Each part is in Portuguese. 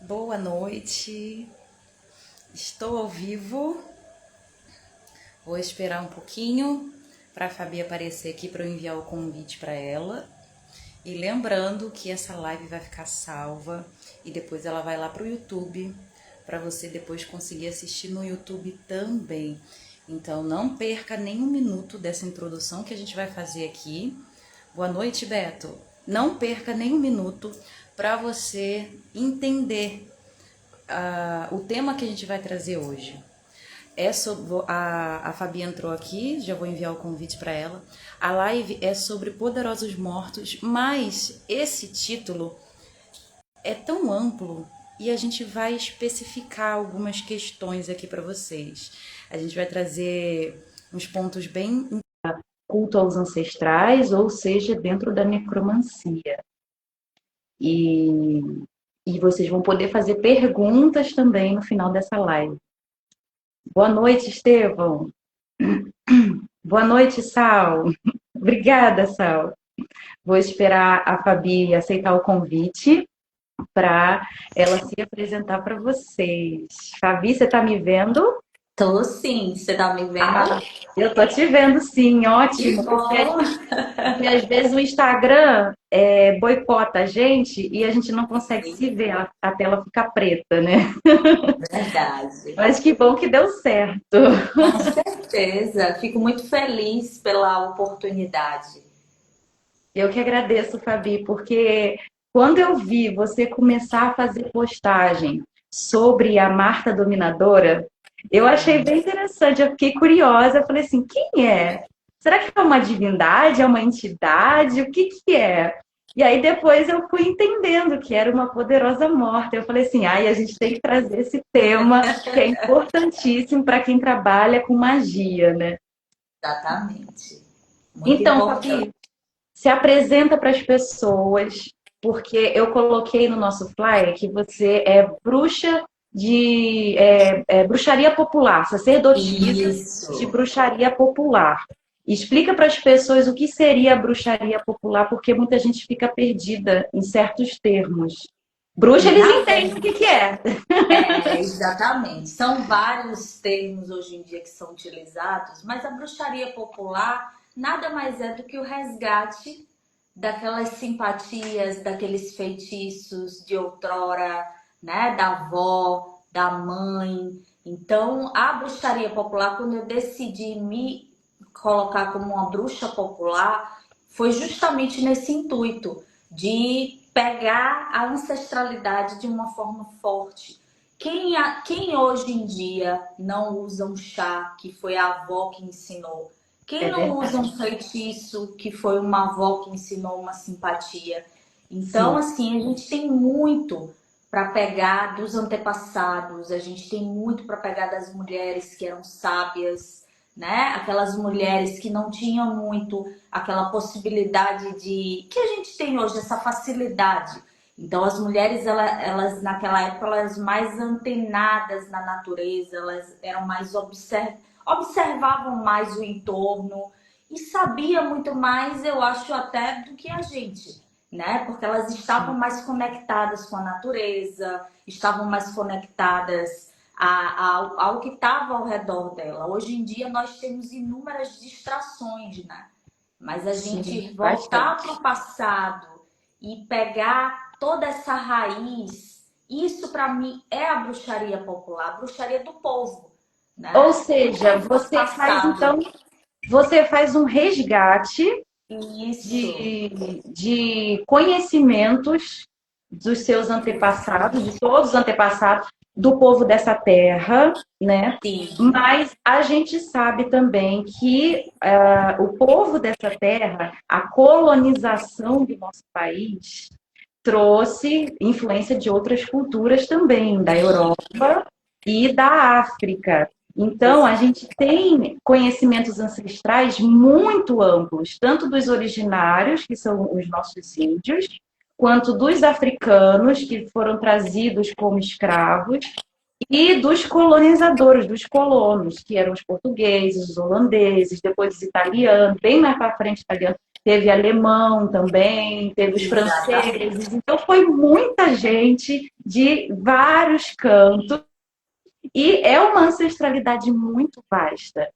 Boa noite, estou ao vivo. Vou esperar um pouquinho para a Fabi aparecer aqui para eu enviar o convite para ela. E lembrando que essa live vai ficar salva e depois ela vai lá para o YouTube para você depois conseguir assistir no YouTube também. Então não perca nenhum minuto dessa introdução que a gente vai fazer aqui. Boa noite, Beto. Não perca nenhum minuto para você entender o tema que a gente vai trazer hoje. É sobre, a Fabi entrou aqui, já vou enviar o convite para ela. A live é sobre poderosos mortos, mas esse título é tão amplo e a gente vai especificar algumas questões aqui para vocês. A gente vai trazer uns pontos bem culto aos ancestrais, ou seja, dentro da necromancia. E vocês vão poder fazer perguntas também no final dessa live. Boa noite, Estevão. Boa noite, Sal. Obrigada, Sal. Vou esperar a Fabi aceitar o convite para ela se apresentar para vocês. Fabi, você está me vendo? Tô sim, você tá me vendo? Eu tô te vendo sim, Que ótimo. bom! Porque às vezes o Instagram boicota a gente e a gente não consegue se ver, a tela fica preta, né? Verdade. Mas que bom que deu certo. Com certeza. Fico muito feliz pela oportunidade. Eu que agradeço, Fabi, porque quando eu vi você começar a fazer postagem sobre a Marta Dominadora, eu achei bem interessante, eu fiquei curiosa, eu falei assim, quem é? Será que é uma divindade, é uma entidade? O que que é? E aí depois eu fui entendendo que era uma poderosa morta. Eu falei assim, ai, a gente tem que trazer esse tema que é importantíssimo para quem trabalha com magia, né? Exatamente. Muito Então, importante. Fabi, se apresenta para as pessoas, porque eu coloquei no nosso flyer que você é bruxa de bruxaria popular, sacerdotisa de Isso. bruxaria popular. Explica para as pessoas o que seria a bruxaria popular, porque muita gente fica perdida em certos termos. Bruxa, eles Na entendem o que que é. exatamente. São vários termos hoje em dia que são utilizados, mas a bruxaria popular nada mais é do que o resgate daquelas simpatias, daqueles feitiços de outrora, né, da avó, da mãe. Então, a bruxaria popular, quando eu decidi me colocar como uma bruxa popular, foi justamente nesse intuito de pegar a ancestralidade de uma forma forte. Quem hoje em dia não usa um chá que foi a avó que ensinou? É Quem não usa verdade. um feitiço que foi uma avó que ensinou uma simpatia? Então, Sim, assim, a gente tem muito para pegar dos antepassados, a gente tem muito para pegar das mulheres que eram sábias, né? Aquelas mulheres que não tinham muito aquela possibilidade de que a gente tem hoje, essa facilidade. Então, as mulheres, elas naquela época, elas mais antenadas na natureza, elas eram mais observavam mais o entorno e sabia muito mais, eu acho, até do que a gente, né? Porque elas estavam sim. mais conectadas com a natureza, estavam mais conectadas ao que estava ao redor dela. Hoje em dia nós temos inúmeras distrações, né? Mas a Sim, gente voltar para bastante. o passado e pegar toda essa raiz, isso para mim é a bruxaria popular, a bruxaria do povo, Ou né? Do seja, povo você faz passado. então, você faz um resgate Isso, de conhecimentos dos seus antepassados, de todos os antepassados do povo dessa terra, né? sim, Mas a gente sabe também que o povo dessa terra, a colonização do nosso país, trouxe influência de outras culturas também, da Europa e da África. Então, a exato. gente tem conhecimentos ancestrais muito amplos, tanto dos originários, que são os nossos índios, quanto dos africanos, que foram trazidos como escravos, e dos colonizadores, dos colonos, que eram os portugueses, os holandeses, depois os italianos, bem mais para frente italianos. teve alemão também, teve os Exatamente. franceses. Então foi muita gente de vários cantos e é uma ancestralidade muito vasta.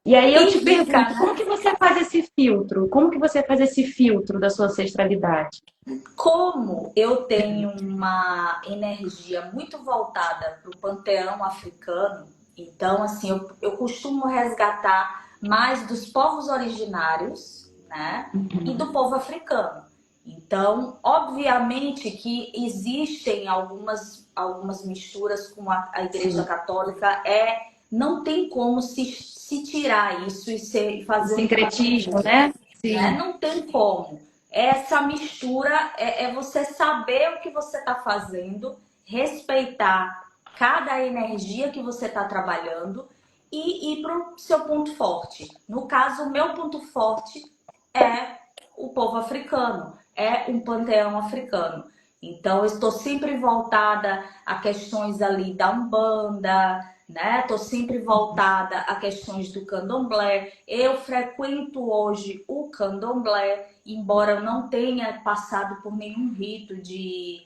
E aí eu E te fica, pergunto, como né? que você faz esse filtro? Como que você faz esse filtro da sua ancestralidade? Como eu tenho uma energia muito voltada para o panteão africano, então, assim, eu costumo resgatar mais dos povos originários, né? E do povo africano. Então, obviamente que existem algumas misturas com a Igreja Sim. Católica, não tem como se tirar isso e O fazer um pouco sincretismo, puro, né? né? Sim. Não tem como. Essa mistura é você saber o que você está fazendo, respeitar cada energia que você está trabalhando e ir para o seu ponto forte. No caso, o meu ponto forte é o povo africano, é um panteão africano. Então, eu estou sempre voltada a questões ali da Umbanda, né? Estou sempre voltada a questões do Candomblé. Eu frequento hoje o Candomblé, embora eu não tenha passado por nenhum rito de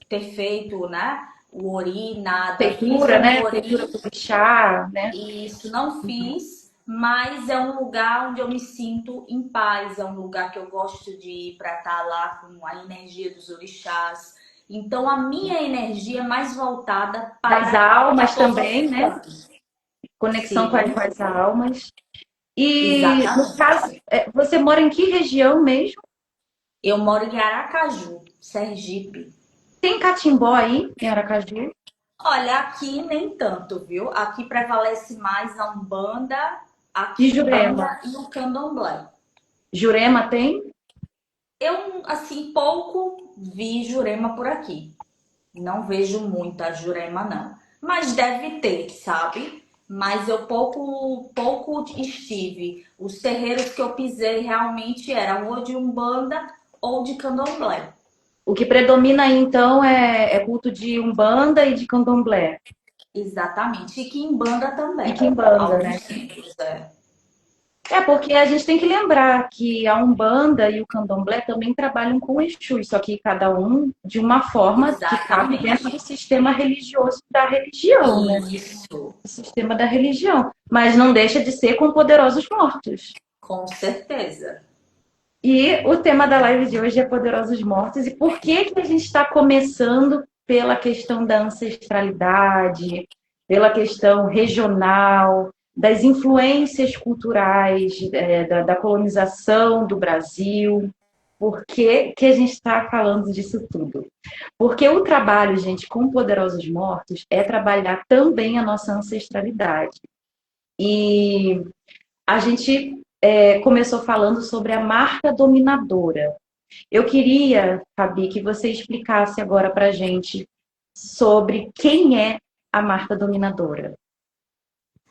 ter feito, né? O ori, nada. Fiz Feitura, um né? Feitura ori do chá, né? e isso não fiz, mas é um lugar onde eu me sinto em paz, é um lugar que eu gosto de ir para estar lá com a energia dos orixás. Então a minha energia é mais voltada Das para o almas povo também, né? africano. Conexão com Sim, as almas. E, no exatamente. caso, você mora em que região mesmo? Eu moro em Aracaju, Sergipe. Tem catimbó aí, em Aracaju? Olha, aqui nem tanto, viu? Aqui prevalece mais a Umbanda, a E Jurema? Quimbanda e o Candomblé. Jurema tem? Eu, assim, pouco vi Jurema por aqui. Não vejo muita Jurema, não. Mas deve ter, sabe? Mas eu pouco estive. Os terreiros que eu pisei realmente eram ou de Umbanda ou de Candomblé. O que predomina aí, então, é culto de Umbanda e de Candomblé. Exatamente. E Quimbanda E também. Quimbanda, Alguns né? centros, é. É, porque a gente tem que lembrar que a Umbanda e o Candomblé também trabalham com Exus, só que cada um de uma forma que cabe dentro do Exatamente. sistema religioso da religião, né? Isso, Do sistema da religião. Mas não deixa de ser com poderosos mortos. com certeza. E o tema da live de hoje é Poderosos Mortos. E por que que a gente está começando pela questão da ancestralidade, pela questão regional, das influências culturais, da colonização do Brasil? Por que que a gente está falando disso tudo? Porque o trabalho, gente, com Poderosos Mortos é trabalhar também a nossa ancestralidade. E a gente começou falando sobre a marca dominadora. Eu queria, Fabi, que você explicasse agora para a gente sobre quem é a marca dominadora.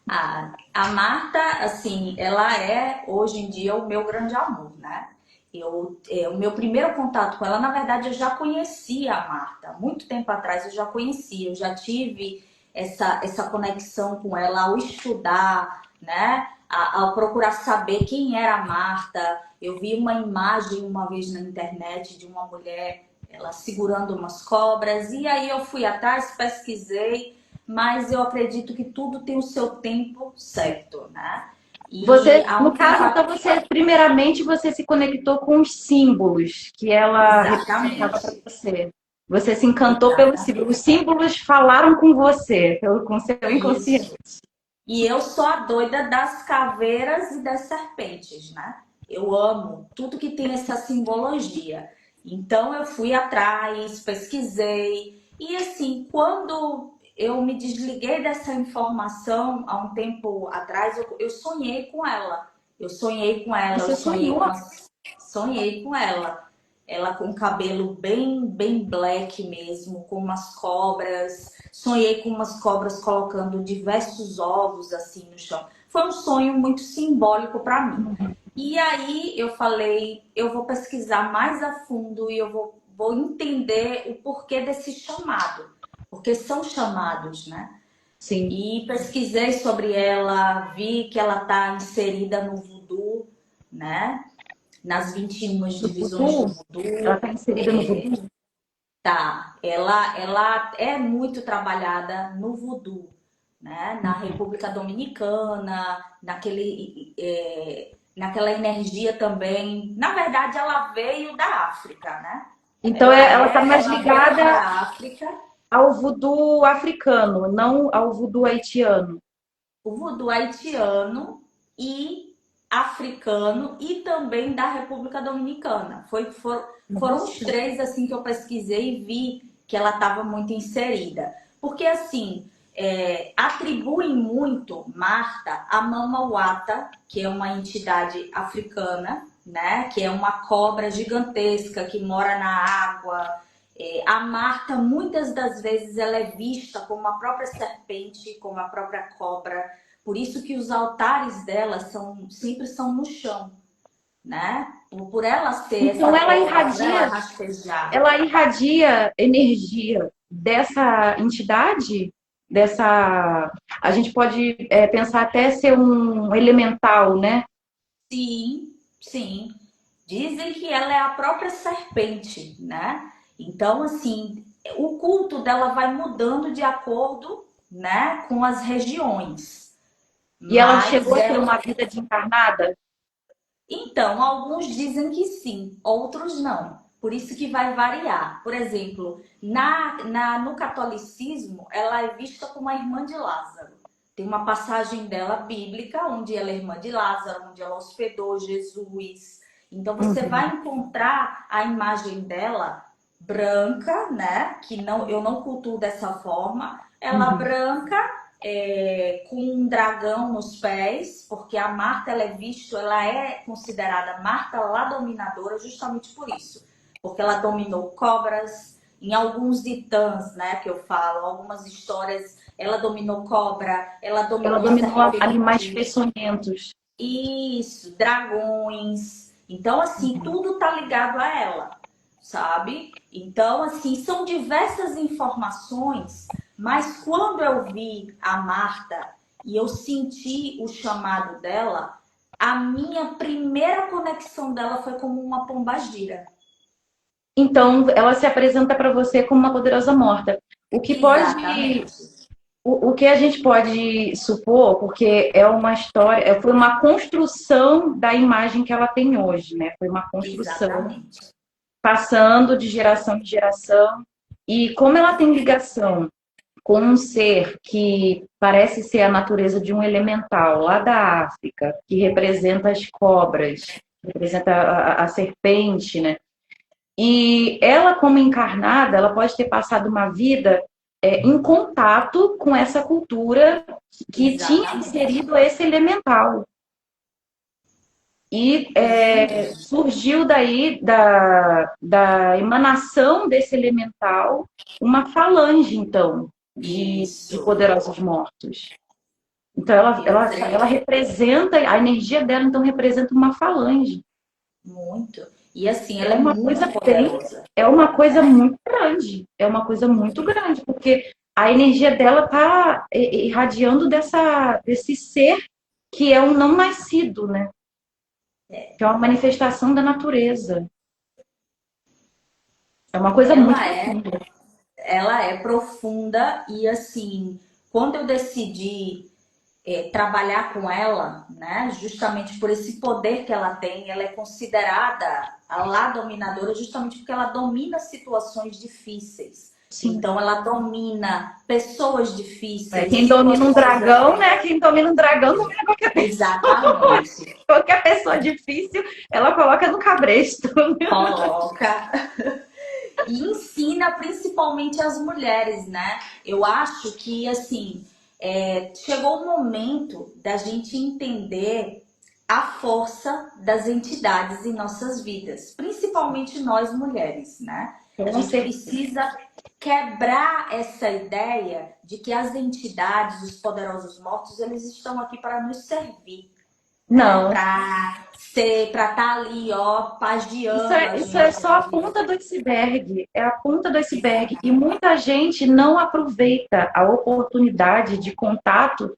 A Marta, assim, ela é hoje em dia o meu grande amor, né? O meu primeiro contato com ela, na verdade, eu já conhecia a Marta. Muito tempo atrás eu já conhecia, eu já tive essa conexão com ela ao estudar, né? Ao procurar saber quem era a Marta. Eu vi uma imagem uma vez na internet de uma mulher, ela segurando umas cobras, e aí eu fui atrás, pesquisei, mas eu acredito que tudo tem o seu tempo certo, né? E Você, há no um tempo caso, então, primeiramente, você se conectou com os símbolos que ela representava para exatamente, você. Você se encantou pelos símbolos. Os exatamente. símbolos falaram com você, com seu inconsciente. Isso. E eu sou a doida das caveiras e das serpentes, né? Eu amo tudo que tem essa simbologia. Então eu fui atrás, pesquisei. E assim, quando eu me desliguei dessa informação há um tempo atrás, eu sonhei com ela. Eu sonhei com ela, eu Você sonhei sonhou. com sonhei com ela. Ela com cabelo bem black mesmo, com umas cobras. Sonhei com umas cobras colocando diversos ovos assim no chão. Foi um sonho muito simbólico para mim. E aí eu falei, eu vou pesquisar mais a fundo e vou entender o porquê desse chamado. Porque são chamados, né? Sim. E pesquisei sobre ela, vi que ela está inserida no voodoo, né? nas 21 Do divisões do voodoo? Ela voodoo. está inserida no voodoo? Tá, ela é muito trabalhada no voodoo, né? Na República Dominicana, naquela energia também. Na verdade, ela veio da África, né? Então ela está mais Ela veio ligada da África. ao voodoo africano, não ao voodoo haitiano. O voodoo haitiano e africano e também da República Dominicana. Foram os Nossa. três assim que eu pesquisei e vi que ela estava muito inserida. Porque assim, atribuem muito Marta a Mama Wata, que é uma entidade africana, né? Que é uma cobra gigantesca que mora na água. A Marta, muitas das vezes, ela é vista como a própria serpente, como a própria cobra. Por isso que os altares dela sempre são no chão, né? Por ela ser Então essa cobra, por ela rastejar. ela irradia energia dessa entidade, dessa. A gente pode pensar até ser um elemental, né? Sim, sim. Dizem que ela é a própria serpente, né? Então, assim, o culto dela vai mudando de acordo, né, com as regiões. E ela Mas chegou a ter ela uma vida de encarnada. Então, alguns dizem que sim, outros não. Por isso que vai variar. Por exemplo, no catolicismo, ela é vista como a irmã de Lázaro. Tem uma passagem dela bíblica, onde ela é irmã de Lázaro, onde ela hospedou Jesus. Então, você vai encontrar a imagem dela branca, né? Que não, eu não cultuo dessa forma. Ela Uhum. branca, com um dragão nos pés, porque a Marta ela é considerada Marta lá dominadora justamente por isso, porque ela dominou cobras, em alguns titãs, né, que eu falo, algumas histórias, ela dominou cobra, ela Ela dominou dominou animais serpente, peçonhentos. isso, dragões. Então, assim, tudo tá ligado a ela, sabe? Então, assim, são diversas informações, mas quando eu vi a Marta e eu senti o chamado dela, a minha primeira conexão dela foi como uma pombagira. Então, ela se apresenta para você como uma poderosa morta. O que pode, Exatamente. o que a gente pode supor, porque é uma história, foi uma construção da imagem que ela tem hoje, né? Foi uma construção Exatamente. passando de geração em geração. E como ela tem ligação com um ser que parece ser a natureza de um elemental lá da África, que representa as cobras, representa a serpente, né? E ela, como encarnada, ela pode ter passado uma vida em contato com essa cultura que tinha Exatamente. inserido esse elemental. E Isso mesmo. surgiu daí, da emanação desse elemental, uma falange, então, de Isso. poderosos mortos. Então, Eu ela creio representa, a energia dela, então, representa uma falange. muito. E assim, É ela é uma muito coisa bem, poderosa. é uma coisa muito grande, é uma coisa muito grande, porque a energia dela está irradiando desse ser que é um não nascido, né? Que é uma manifestação da natureza. É uma coisa muito Ela é profunda. ela é profunda e assim, quando eu decidi trabalhar com ela, né, justamente por esse poder que ela tem, ela é considerada a lá dominadora justamente porque ela domina situações difíceis. Sim. Então ela domina pessoas difíceis, Quem domina um situações dragão, né? assim. Quem domina um dragão domina qualquer pessoa. Exatamente. Qualquer pessoa difícil, ela coloca no cabresto. Coloca e ensina principalmente as mulheres, né? Eu acho que assim chegou o momento da gente entender a força das entidades em nossas vidas, principalmente nós mulheres, né? A Com gente certeza. precisa quebrar essa ideia de que as entidades, os poderosos mortos, eles estão aqui para nos servir, né? Não, Para estar ali, ó, pagiando a isso é gente só na a ponta vida. do iceberg. É a ponta do iceberg. E Exatamente. muita gente não aproveita a oportunidade de contato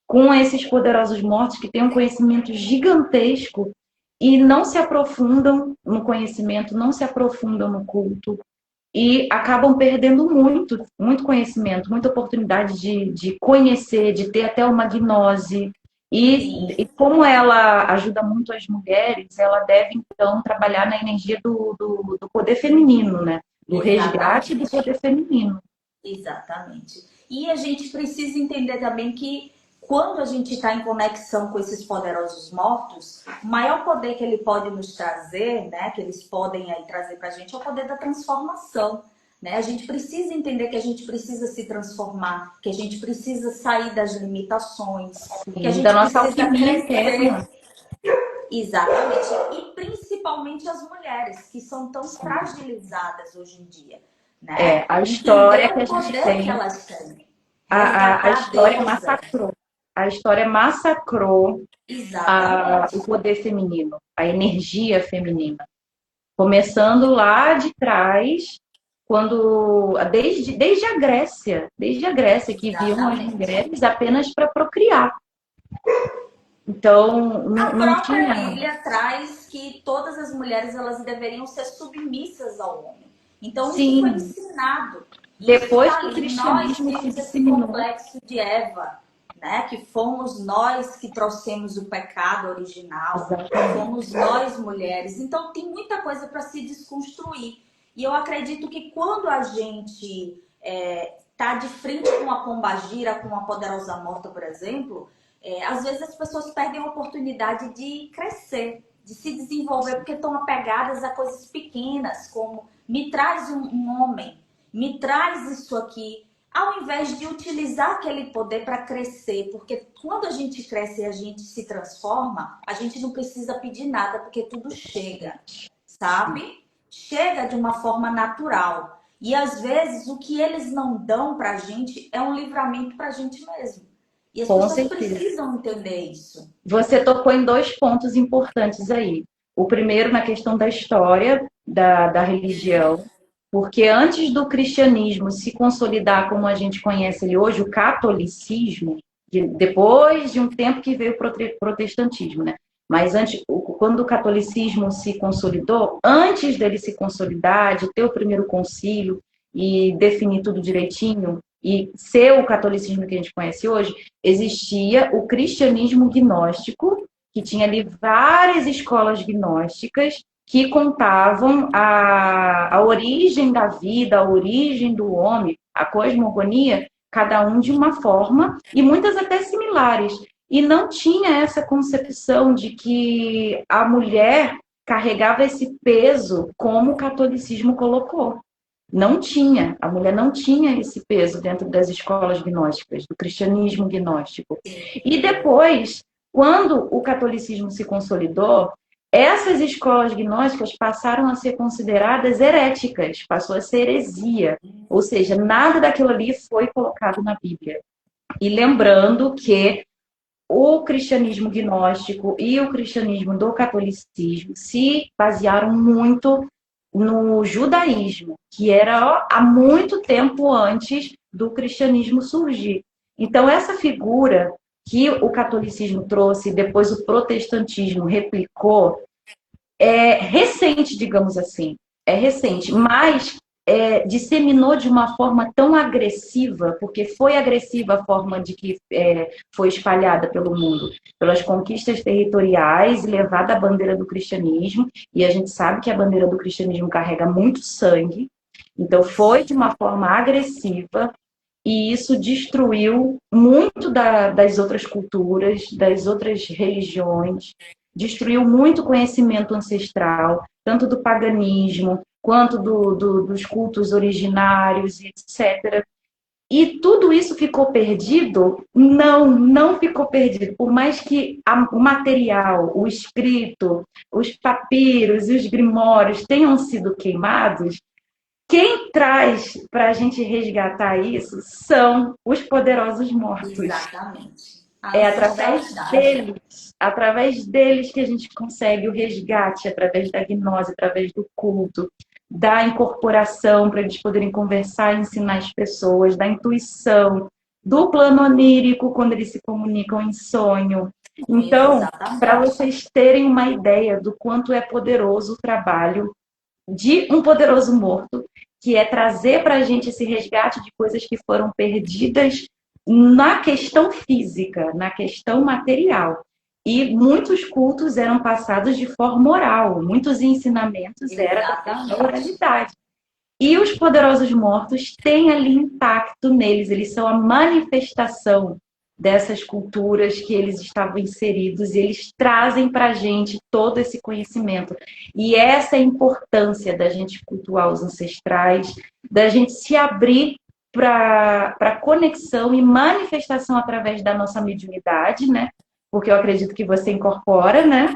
com esses poderosos mortos que têm um conhecimento gigantesco e não se aprofundam no conhecimento, não se aprofundam no culto e acabam perdendo muito conhecimento, muita oportunidade de conhecer, de ter até uma gnose. E Sim, como ela ajuda muito as mulheres, ela deve, então, trabalhar na energia do poder feminino, né? Do resgate do exatamente. poder feminino. Exatamente. E a gente precisa entender também que quando a gente está em conexão com esses poderosos mortos, o maior poder que ele pode nos trazer, né, que eles podem aí trazer para a gente, é o poder da transformação. Né? A gente precisa entender que a gente precisa se transformar, que a gente precisa sair das limitações, que a Sim, da gente nossa precisa alquimia crescer. interna. Exatamente. E principalmente as mulheres, que são tão Sim. fragilizadas hoje em dia, É, né? a história Entender que o a gente poder que tem, elas têm. a Resgatar a história deusa. massacrou. A história massacrou o Exatamente. poder feminino, a energia feminina. Começando lá de trás, desde a Grécia, que viam as Exatamente. mulheres apenas para procriar. Então, A não própria tinha. Bíblia traz que todas as mulheres elas deveriam ser submissas ao homem. Então isso foi Sim, ensinado. Isso depois está que o ali. Nós cristianismo se temos esse disseminou, complexo de Eva, né? Que fomos nós que trouxemos o pecado original, exatamente. fomos nós mulheres. Então tem muita coisa para se desconstruir. E eu acredito que quando a gente está de frente com a pombagira, com a poderosa morta, por exemplo, às vezes as pessoas perdem a oportunidade de crescer, de se desenvolver, porque estão apegadas a coisas pequenas, como me traz um homem, me traz isso aqui, ao invés de utilizar aquele poder para crescer, porque quando a gente cresce e a gente se transforma, a gente não precisa pedir nada, porque tudo chega, sabe? Chega de uma forma natural. E às vezes o que eles não dão para a gente é um livramento para a gente mesmo. E as Com pessoas certeza. precisam entender isso. Você tocou em dois pontos importantes aí. O primeiro, na questão da história da religião, porque antes do cristianismo se consolidar como a gente conhece ele hoje, o catolicismo, depois de um tempo que veio o protestantismo, né? Mas antes, quando o catolicismo se consolidou, antes dele se consolidar, de ter o primeiro concílio e definir tudo direitinho, e ser o catolicismo que a gente conhece hoje, existia o cristianismo gnóstico, que tinha ali várias escolas gnósticas que contavam a origem da vida, a origem do homem, a cosmogonia, cada um de uma forma, e muitas até similares. E não tinha essa concepção de que a mulher carregava esse peso como o catolicismo colocou. Não tinha, a mulher não tinha esse peso dentro das escolas gnósticas, do cristianismo gnóstico. E depois, quando o catolicismo se consolidou, essas escolas gnósticas passaram a ser consideradas heréticas, passou a ser heresia, ou seja, nada daquilo ali foi colocado na Bíblia. E lembrando que o cristianismo gnóstico e o cristianismo do catolicismo se basearam muito no judaísmo, que era há muito tempo antes do cristianismo surgir. Então, essa figura que o catolicismo trouxe, depois o protestantismo replicou, é recente, digamos assim. É recente, Sim, mas disseminou de uma forma tão agressiva, porque foi agressiva a forma de que foi espalhada pelo mundo, pelas conquistas territoriais, levada a bandeira do cristianismo, e a gente sabe que a bandeira do cristianismo carrega muito sangue, então foi de uma forma agressiva, e isso destruiu muito das outras culturas, das outras religiões, destruiu muito conhecimento ancestral, tanto do paganismo quanto dos cultos originários, etc. E tudo isso ficou perdido? Não, não ficou perdido. Por mais que o material, o escrito, os papiros e os grimórios tenham sido queimados, quem traz para a gente resgatar isso são os poderosos mortos. exatamente. A É ancestralidade. através deles que a gente consegue o resgate, através da gnose, através do culto, da incorporação para eles poderem conversar e ensinar as pessoas, da intuição, do plano onírico quando eles se comunicam em sonho. Então, para Exatamente. vocês terem uma ideia do quanto é poderoso o trabalho de um poderoso morto, que é trazer para a gente esse resgate de coisas que foram perdidas na questão física, na questão material. E muitos cultos eram passados de forma oral, muitos ensinamentos eram da Exatamente. oralidade. E os poderosos mortos têm ali impacto neles, eles são a manifestação dessas culturas que eles estavam inseridos e eles trazem para a gente todo esse conhecimento. E essa é a importância da gente cultuar os ancestrais, da gente se abrir para conexão e manifestação através da nossa mediunidade, né? Porque eu acredito que você incorpora, né?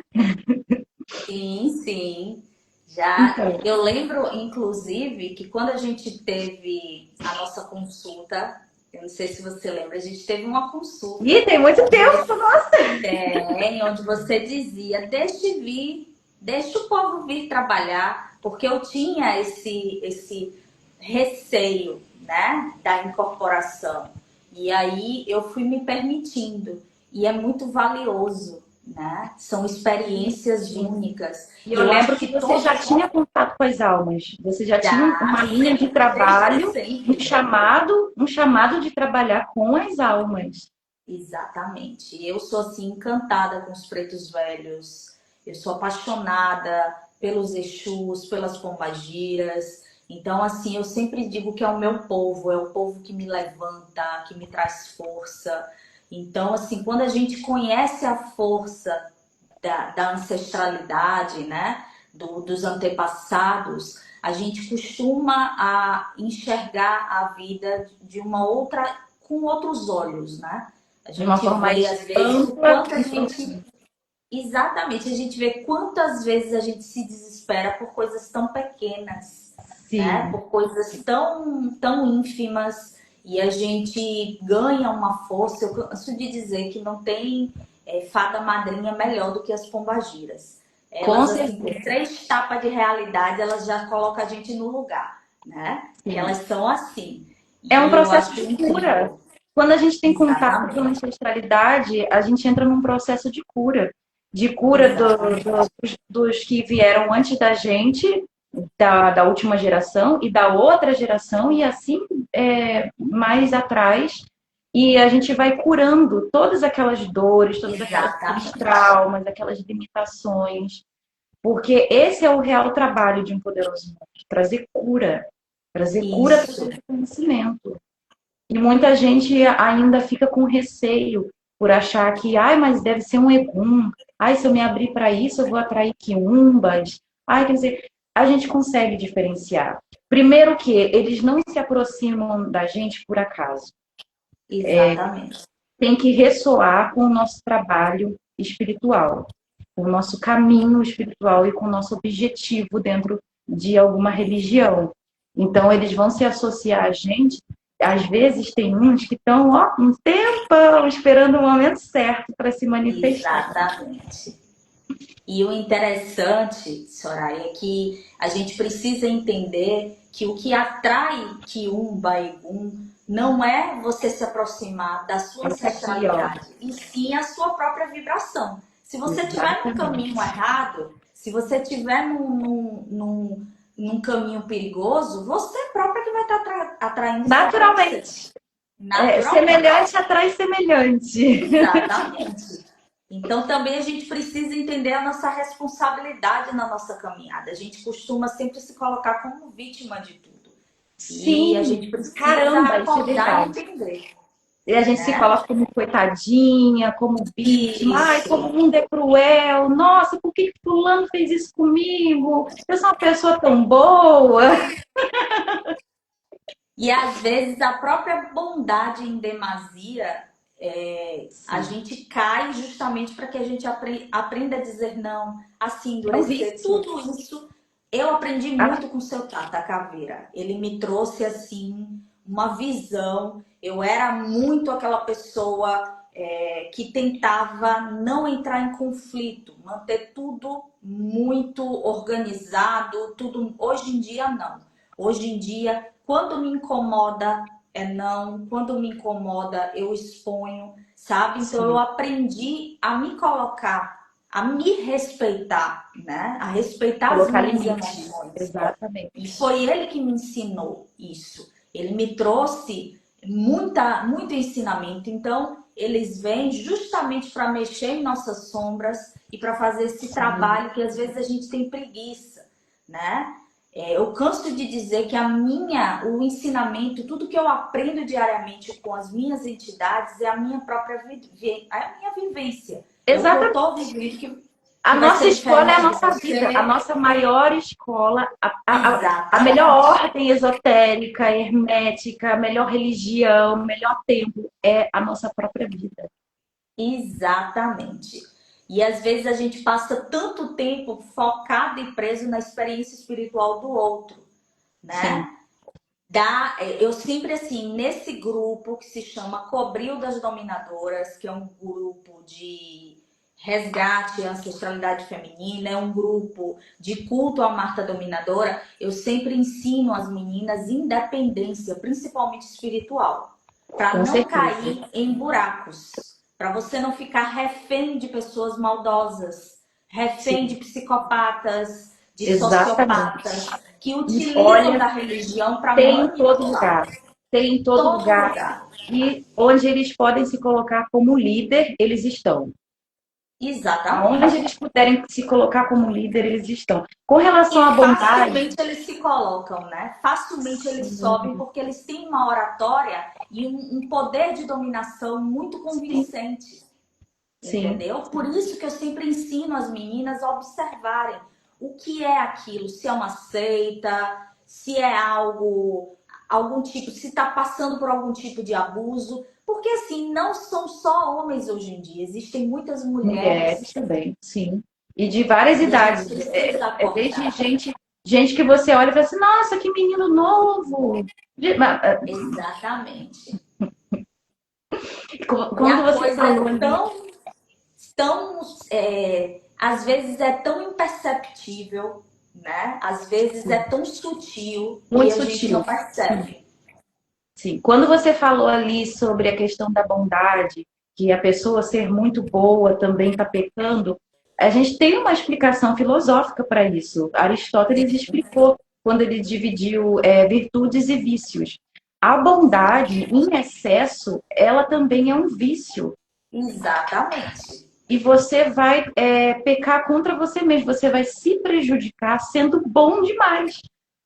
Sim, sim. Já Então, eu lembro, inclusive, que quando a gente teve a nossa consulta, eu não sei se você lembra, a gente teve uma e consulta tem muito onde tempo, você, nossa! onde você dizia, deixe vir, deixa o povo vir trabalhar, porque eu tinha esse receio, né, da incorporação. E aí eu fui me permitindo, e é muito valioso, né? São experiências únicas. E E eu eu acho lembro que que você já todas tinha contato com as almas. Você já tinha já, uma linha de sempre, desde trabalho, sempre. um chamado de trabalhar com as almas. Exatamente. Eu sou assim encantada com os pretos velhos. Eu sou apaixonada pelos Exus, pelas pombagiras. Então, assim, eu sempre digo que é o povo que me levanta, que me traz força. Então, assim, quando a gente conhece a força da ancestralidade, né? Dos antepassados, a gente costuma a enxergar a vida de uma outra, com outros olhos, né? A De uma gente forma vê, mais às vezes, o ampla quanto a e gente. profunda. Exatamente, a gente vê quantas vezes a gente se desespera por coisas tão pequenas, né? Sim, Por coisas tão ínfimas, e a gente ganha uma força. Eu canso de dizer que não tem fada madrinha melhor do que as pombagiras. com Elas, assim, com certeza. 3 tapas de realidade, elas já colocam a gente no lugar, né? Que Sim. elas são assim. É um E eu processo acho de cura. incrível. Quando a gente tem contato com a Exatamente, ancestralidade, a gente entra num processo de cura exatamente, dos que vieram antes da gente, da última geração e da outra geração, e assim mais atrás. E a gente vai curando todas aquelas dores, aqueles exatamente. traumas, aquelas limitações, porque esse é o real trabalho de um poderoso monge, trazer cura através Isso. do conhecimento. E muita gente ainda fica com receio por achar que, ai, mas deve ser um egum. Ai, se eu me abrir para isso, eu vou atrair quiumbas. Ai, quer dizer, a gente consegue diferenciar. Primeiro que eles não se aproximam da gente por acaso. Exatamente. Tem que ressoar com o nosso trabalho espiritual, com o nosso caminho espiritual e com o nosso objetivo dentro de alguma religião. Então, eles vão se associar a gente. Às vezes, tem uns que estão um tempão esperando o momento certo para se manifestar. Exatamente. E o interessante, Soraya, é que a gente precisa entender que o que atrai Kiumba e Gum não é você se aproximar da sua Essa aqui, ó. ancestralidade, e sim a sua própria vibração. Se você estiver no caminho Exatamente. errado, se você estiver num caminho perigoso, você própria que vai estar atraindo isso para você. Naturalmente. Naturalmente. Semelhante atrai semelhante. Exatamente. Então também a gente precisa entender a nossa responsabilidade na nossa caminhada. A gente costuma sempre se colocar como vítima de tudo. E a Sim, gente precisa caramba, isso é acordar e verdade. entender, E a gente se né? coloca como coitadinha, como vítima. Ai, como o Isso. mundo é cruel. Nossa, por que fulano fez isso comigo? Eu sou uma pessoa tão boa. E às vezes a própria bondade em demasia, a Sim, gente cai justamente para que a gente aprenda a dizer não, a se é um endurecer. vício. Tudo isso eu aprendi Ah, muito com o seu Tata Caveira. Ele me trouxe assim uma visão. Eu era muito aquela pessoa que tentava não entrar em conflito, manter tudo muito organizado, tudo. Hoje em dia não. Hoje em dia, quando me incomoda, é não. Quando me incomoda, eu exponho. sabe? Então eu sim. aprendi a me colocar, a me respeitar, né? A respeitar as Colocar minhas limite. emoções. E Exatamente. foi ele que me ensinou isso. Ele me trouxe muito ensinamento. Então, eles vêm justamente para mexer em nossas sombras e para fazer esse Sim. trabalho que às vezes a gente tem preguiça, né? Eu canso de dizer que o ensinamento, tudo que eu aprendo diariamente com as minhas entidades é a minha própria a minha vivência. É o que eu estou Exatamente. vivendo A que vai nossa ser escola é a diferente de nossa vida, a você. nossa maior escola, a melhor Exatamente. ordem esotérica, hermética, a melhor religião, o melhor templo é a nossa própria vida. Exatamente. E às vezes a gente passa tanto tempo focado e preso na experiência espiritual do outro, Sim, né? Eu sempre assim, nesse grupo que se chama Cobril das Dominadoras, que é um grupo de resgate à ancestralidade feminina, é um grupo de culto à Marta Dominadora, eu sempre ensino às meninas independência, principalmente espiritual, para com não certeza. cair em buracos, para você não ficar refém de pessoas maldosas, refém de Sim, psicopatas, de exatamente. sociopatas que E utilizam olha, da religião para tem em todo manipular lugar. Tem em todo todo lugar. lugar. E onde eles podem se colocar como líder, eles estão. Aonde Exatamente. eles puderem se colocar como líder, eles estão. Com relação E à bondade, facilmente eles se colocam, né? Facilmente eles sobem sim, porque eles têm uma oratória e um poder de dominação muito sim, convincente, sim. entendeu? Por isso que eu sempre ensino as meninas a observarem o que é aquilo, se é uma seita, se é algum tipo, se está passando por algum tipo de abuso, porque assim, não são só homens hoje em dia, existem muitas Mulheres mulheres também, sim. E de várias e a gente idades. precisa Desde acordar. gente que você olha e fala assim, nossa, que menino novo. Exatamente. E Quando a você coisa falou é ali, tão, às vezes é tão imperceptível, né? Às vezes é tão sutil que muito a gente não sutil. Sim, percebe. sim. Quando você falou ali sobre a questão da bondade, que a pessoa ser muito boa também está pecando, a gente tem uma explicação filosófica para isso. Aristóteles explicou quando ele dividiu virtudes e vícios. A bondade, em excesso, ela também é um vício. Exatamente. E você vai pecar contra você mesmo, você vai se prejudicar sendo bom demais.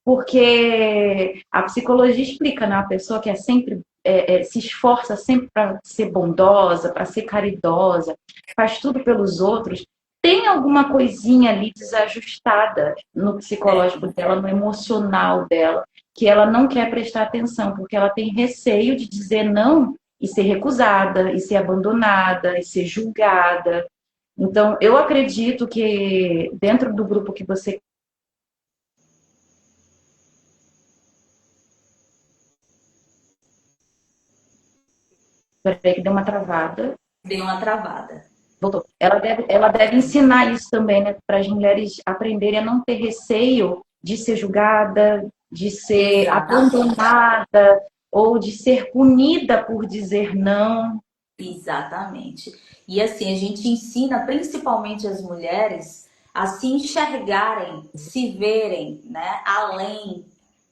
Porque a psicologia explica, né? A pessoa que é sempre se esforça sempre para ser bondosa, para ser caridosa, faz tudo pelos outros, tem alguma coisinha ali desajustada no psicológico dela, no emocional dela, que ela não quer prestar atenção, porque ela tem receio de dizer não e ser recusada, e ser abandonada, e ser julgada. Então, eu acredito que dentro do grupo que você. Peraí, que deu uma travada. Deu uma travada. Voltou. Ela deve ensinar isso também, né? Para as mulheres aprenderem a não ter receio de ser julgada, de ser Exatamente. abandonada ou de ser punida por dizer não. Exatamente. E assim, a gente ensina principalmente as mulheres a se enxergarem, se verem, né,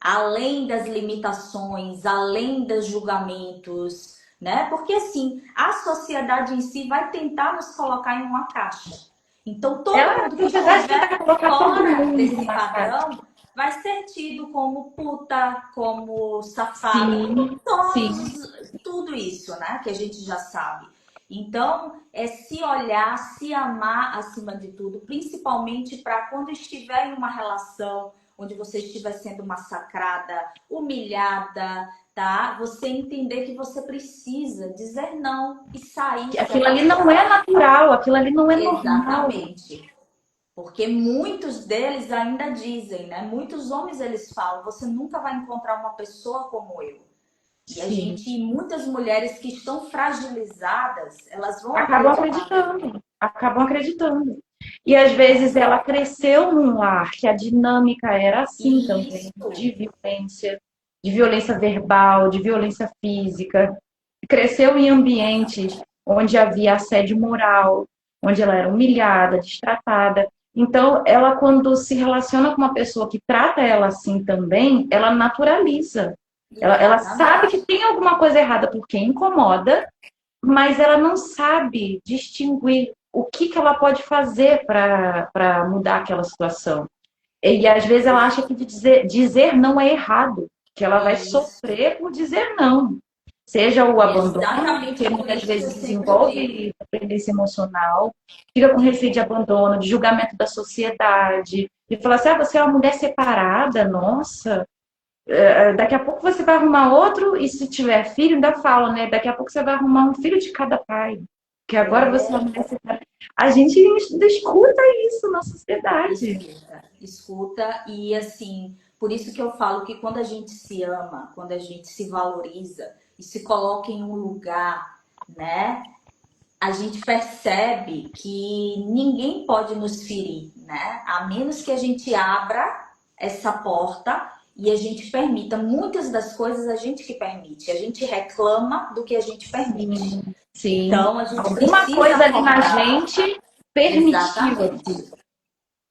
além das limitações, além dos julgamentos, né? Porque assim, a sociedade em si vai tentar nos colocar em uma caixa. Então, todo Ela, mundo na que verdade, estiver tenta colocar todo fora mundo desse numa casa. padrão vai ser tido como puta, como safado, como Sim, sim. tudo isso, né? Que a gente já sabe. Então, é se olhar, se amar acima de tudo, principalmente para quando estiver em uma relação onde você estiver sendo massacrada, humilhada, tá? Você entender que você precisa dizer não e sair, se Aquilo ali não é afastar. natural, aquilo ali não é normal. Exatamente. Porque muitos deles ainda dizem, né? Muitos homens eles falam: você nunca vai encontrar uma pessoa como eu. E a Sim. gente, muitas mulheres que estão fragilizadas, elas vão Acabam acreditar nele. acreditando, acabam acreditando. E às vezes ela cresceu num lar que a dinâmica era assim também, Isso, de violência verbal, de violência física. Cresceu em ambientes onde havia assédio moral, onde ela era humilhada, destratada. Então, ela, quando se relaciona com uma pessoa que trata ela assim também, ela naturaliza. Ela sabe que Exatamente. tem alguma coisa errada porque incomoda, mas ela não sabe distinguir o que, que ela pode fazer para mudar aquela situação. E às vezes ela acha que dizer não é errado, que ela vai Isso. sofrer por dizer não. Seja o E é abandono, exatamente que por muitas isso que eu vezes sempre digo. desenvolve dependência emocional, fica com receio de abandono, de julgamento da sociedade, de falar assim, ah, você é uma mulher separada, nossa, daqui a pouco você vai arrumar outro, e se tiver filho, ainda fala, né? Daqui a pouco você vai arrumar um filho de cada pai, que agora você é uma É, mulher separada. A gente escuta isso na sociedade. escuta, escuta. E assim, por isso que eu falo que quando a gente se ama, quando a gente se valoriza e se coloca em um lugar, né? A gente percebe que ninguém pode nos ferir, né? A menos que a gente abra essa porta e a gente permita. Muitas das coisas a gente que permite, a gente reclama do que a gente permite. Sim, sim. Então a gente Alguma precisa coisa ali na acordar. gente permitiu aquilo. Exatamente.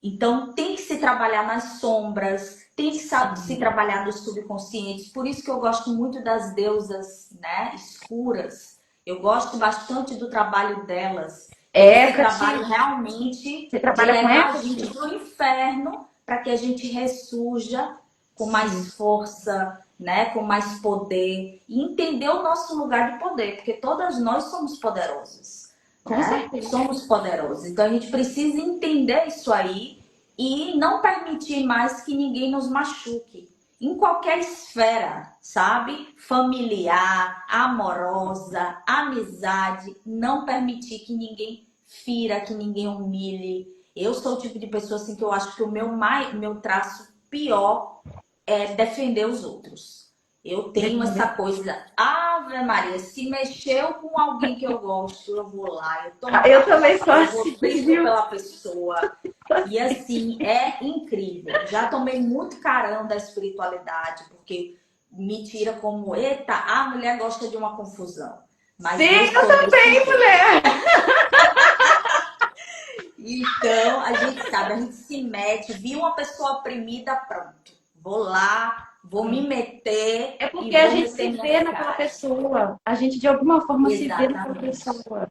Então tem que se trabalhar nas sombras, tem que se Sim. trabalhar nos subconscientes. Por isso que eu gosto muito das deusas, né, escuras. Eu gosto bastante do trabalho delas, que é esse trabalho Hecate, realmente você de trabalha com levar a gente Hecate? para o inferno para que a gente ressurja com Sim, mais força, né, com mais poder e entender o nosso lugar de poder, porque todas nós somos poderosas, com né? certeza. Somos poderosos. Então a gente precisa entender isso aí e não permitir mais que ninguém nos machuque. Em qualquer esfera, sabe? Familiar, amorosa, amizade, não permitir que ninguém fira, que ninguém humilhe. Eu sou o tipo de pessoa assim que eu acho que o meu traço pior é defender os outros. Eu tenho essa coisa, Ave Maria, se mexeu com alguém que eu gosto, eu vou lá, eu tomo Eu café também com sou ela, eu vou assim, brigo viu? pela pessoa. E assim, é incrível. Já tomei muito carão da espiritualidade, porque me tira como, eita, a mulher gosta de uma confusão. Sim, Mas eu eu sou desse também, jeito. mulher. Então, a gente sabe, a gente se mete, viu uma pessoa oprimida, pronto. Vou lá, vou me meter É e porque a vou gente meter se minhas vê naquela caras. pessoa. A gente, de alguma forma, se vê naquela Exatamente. pessoa.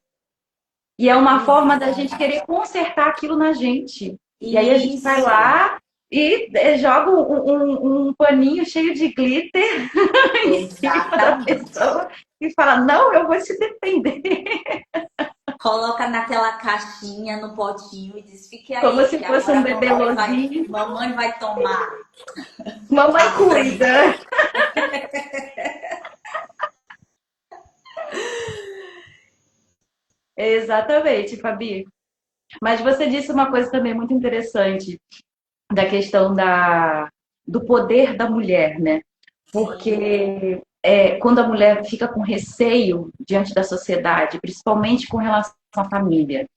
E é uma forma da gente Exatamente. querer consertar aquilo na gente. E aí a gente vai Isso. lá e joga um paninho cheio de glitter em cima da Exatamente. pessoa e fala: Não, eu vou te defender. Coloca naquela caixinha, no potinho e diz: fique Como aí, se que fosse um agora bebelozinho. mamãe vai tomar Mamãe a frente. cuida. Exatamente, Fabi. Mas você disse uma coisa também muito interessante da questão do poder da mulher, né? Sim, Porque quando a mulher fica com receio diante da sociedade, principalmente com relação à família,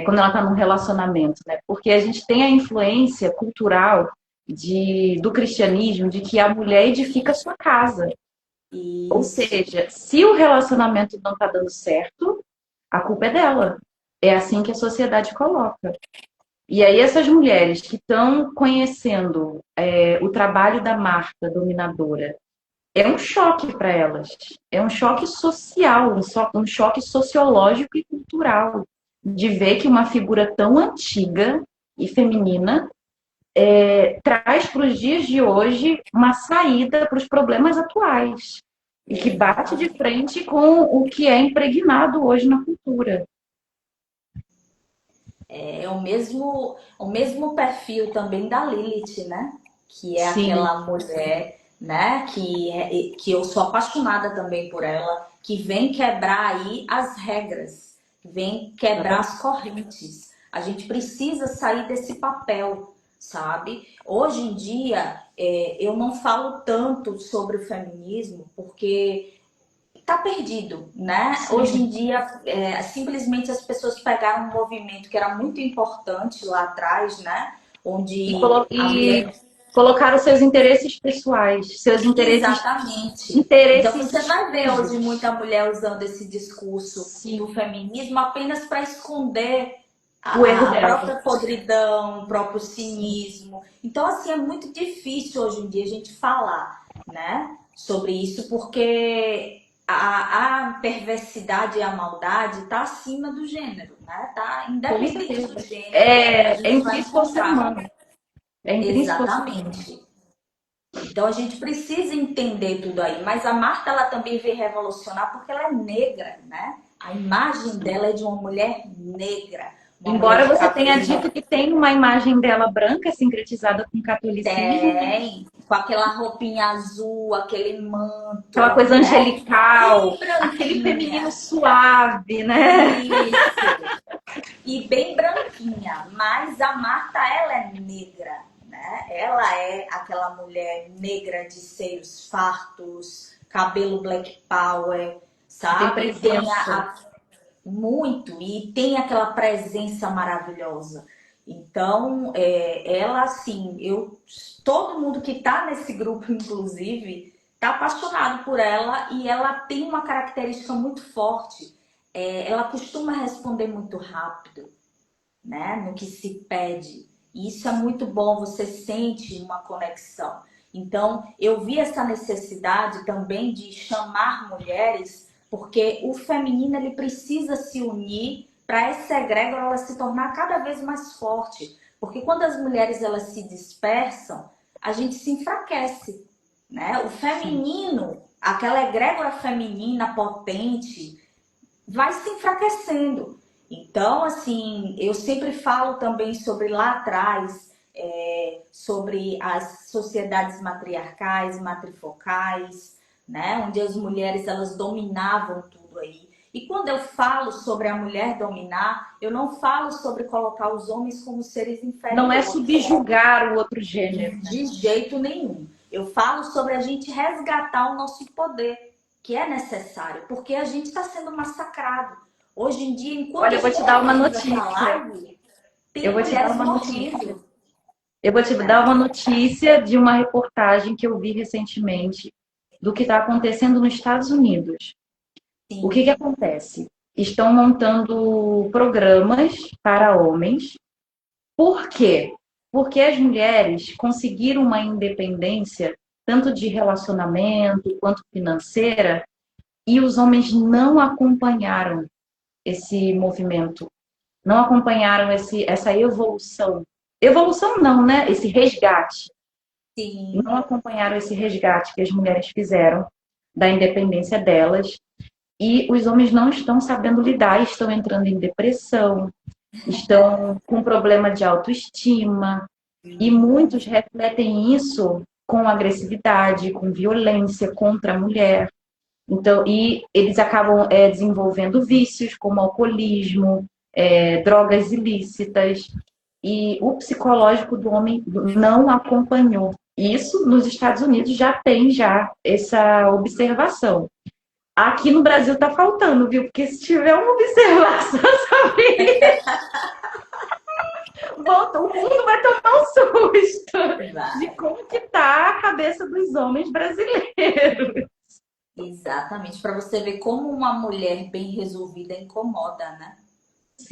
quando ela está num relacionamento, né? Porque a gente tem a influência cultural do cristianismo de que a mulher edifica a sua casa. Ou isso. seja, se o relacionamento não está dando certo, a culpa é dela. É assim que a sociedade coloca. E aí essas mulheres que estão conhecendo o trabalho da marca dominadora, é um choque para elas. É um choque social, um choque sociológico e cultural de ver que uma figura tão antiga e feminina traz para os dias de hoje uma saída para os problemas atuais e que bate de Exatamente. frente com o que é impregnado hoje na cultura. É o mesmo perfil também da Lilith, né? Que é Sim, aquela mulher, né? Que eu sou apaixonada também por ela, que vem quebrar aí as regras, vem quebrar as correntes. A gente precisa sair desse papel, sabe? Hoje em dia, eu não falo tanto sobre o feminismo, porque tá perdido, né? Hoje sim. em dia, simplesmente as pessoas pegaram um movimento que era muito importante lá atrás, né? E, Onde a e mulher. Colocaram seus interesses pessoais, seus Exatamente. Então interesses você vai ver hoje exclusivos. muita mulher usando esse discurso do Sim, feminismo apenas para esconder o erro a dela. própria podridão, o próprio Sim, cinismo. Então, assim, é muito difícil hoje em dia a gente falar, né, sobre isso, porque a perversidade e a maldade está acima do gênero, né? Tá com independente do certeza. gênero, a É gente vai intrínseco ao ser encontrar. humano. É intrínseco ao ser humano. Exatamente. Então a gente precisa entender tudo aí. Mas a Marta ela também veio revolucionar porque ela é negra, né? A imagem dela é de uma mulher negra, uma mulher Embora de você tenha cabelo dito que tem uma imagem dela branca sincretizada com catolicismo, tem, com aquela roupinha azul, aquele aquela manto, coisa né? Bem angelical, aquele feminino branquinha. suave, né? Isso. E bem branquinha, mas a Marta, ela é negra, né? Ela é aquela mulher negra de seios fartos, cabelo black power, Que tem sabe? presença. Muito, e tem aquela presença maravilhosa. Então, ela, assim, todo mundo que tá nesse grupo, inclusive, tá apaixonado por ela e ela tem uma característica muito forte. Ela costuma responder muito rápido, né, no que se pede. E isso é muito bom, você sente uma conexão. Então, eu vi essa necessidade também de chamar mulheres, porque o feminino ele precisa se unir para essa egrégora ela se tornar cada vez mais forte. Porque quando as mulheres elas se dispersam, a gente se enfraquece, né? O Sim. feminino, aquela egrégora feminina potente, vai se enfraquecendo. Então, assim, eu sempre falo também sobre lá atrás, sobre as sociedades matriarcais, matrifocais, né, onde as mulheres elas dominavam tudo aí. E quando eu falo sobre a mulher dominar, eu não falo sobre colocar os homens como seres Não é inferiores, subjugar o outro gênero. de jeito nenhum. Eu falo sobre a gente resgatar o nosso poder, que é necessário, porque a gente está sendo massacrado. Hoje em dia, enquanto Olha, eu eu vou te estou dar uma fazendo essa notícia. live, Eu tem vou te dar mulheres uma notícia. morrendo, Eu vou te dar né? uma notícia de uma reportagem que eu vi recentemente do que está acontecendo nos Estados Unidos. O que Sim, acontece? Estão montando programas para homens. Por quê? Porque as mulheres conseguiram uma independência, tanto de relacionamento quanto financeira, e os homens não acompanharam esse movimento, não acompanharam essa evolução. Evolução não, né? Esse resgate. sim. Não acompanharam esse resgate que as mulheres fizeram da independência delas. E os homens não estão sabendo lidar, estão entrando em depressão, estão com problema de autoestima, e muitos refletem isso com agressividade, com violência contra a mulher. Então, e eles acabam desenvolvendo vícios como alcoolismo, drogas ilícitas, e o psicológico do homem não acompanhou. Isso nos Estados Unidos já tem já essa observação. Aqui no Brasil tá faltando, viu? Porque se tiver uma observação sobre volta, o mundo vai tomar um susto de Vai. como que tá a cabeça dos homens brasileiros. Exatamente, para você ver como uma mulher bem resolvida incomoda, né?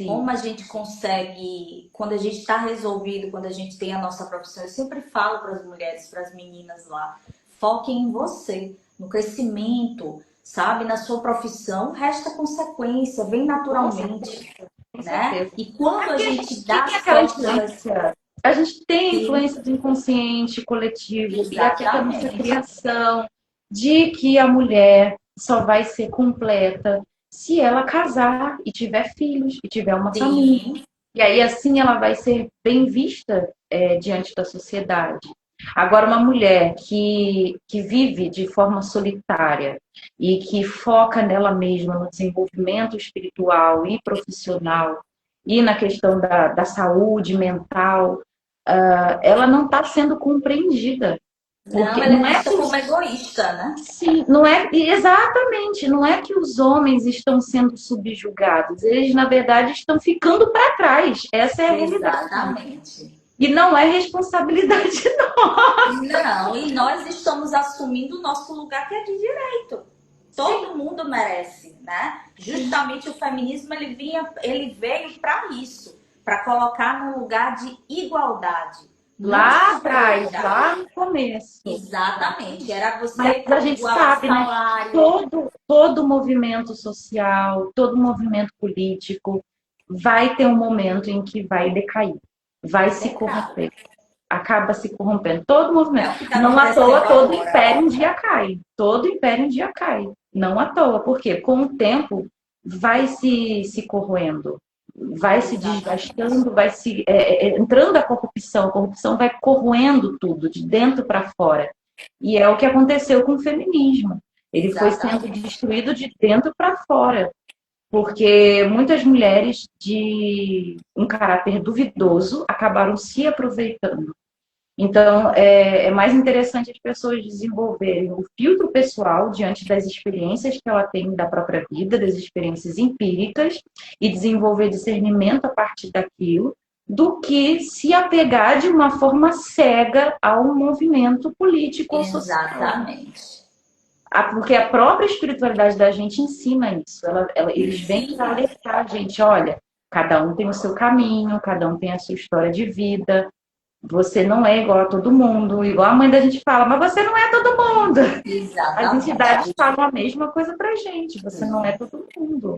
Como Sim, a gente consegue, quando a gente está resolvido, quando a gente tem a nossa profissão, eu sempre falo para as mulheres, para as meninas lá, foquem em você, no crescimento, sabe? Na sua profissão, resta consequência, vem com certeza, naturalmente, com né? certeza. E quando a Aqui a gente gente dá tem aquela sorte delas, influência. A gente tem a sim, influência do inconsciente coletivo e até da nossa exatamente, criação de que a mulher só vai ser completa se ela casar e tiver filhos e tiver uma família. sim, E aí, assim, ela vai ser bem vista diante da sociedade. Agora, uma mulher que vive de forma solitária e que foca nela mesma, no desenvolvimento espiritual e profissional, e na questão da saúde mental, ela não está sendo compreendida. não, Porque ela é não é vista que como egoísta, né? sim, não é exatamente, não é que os homens estão sendo subjugados, eles na verdade estão ficando para trás. Essa é a realidade. Exatamente. E não é responsabilidade, não. Não, e nós estamos assumindo o nosso lugar que é de direito. Todo mundo merece, né? Justamente o feminismo ele veio para isso, para colocar no lugar de igualdade, não de Lá atrás, superioridade. lá no começo. Exatamente, era Mas você a gente igualar sabe, né? salário. Todo movimento social, todo movimento político vai ter um momento em que vai decair, vai se corromper, acaba se corrompendo. Todo É movimento. o que está Não à acontecendo toa, todo agora. império um dia cai. Todo império um dia cai. Não à toa, porque com o tempo vai se corroendo, vai se Exatamente. desgastando, vai se entrando a corrupção vai corroendo tudo, de dentro para fora. E é o que aconteceu com o feminismo. Ele foi sendo Exatamente. destruído de dentro para fora, porque muitas mulheres de um caráter duvidoso acabaram se aproveitando. Então, é mais interessante as pessoas desenvolverem o filtro pessoal diante das experiências que ela tem da própria vida, das experiências empíricas, e desenvolver discernimento a partir daquilo, do que se apegar de uma forma cega a um movimento político ou social. Exatamente. Porque a própria espiritualidade da gente ensina isso. Eles vêm para Ensina. alertar a gente, olha, cada um tem o seu caminho, cada um tem a sua história de vida. Você não é igual a todo mundo, igual a mãe da gente fala, mas você não é todo mundo. As entidades Exatamente. falam a mesma coisa pra gente, você não é todo mundo.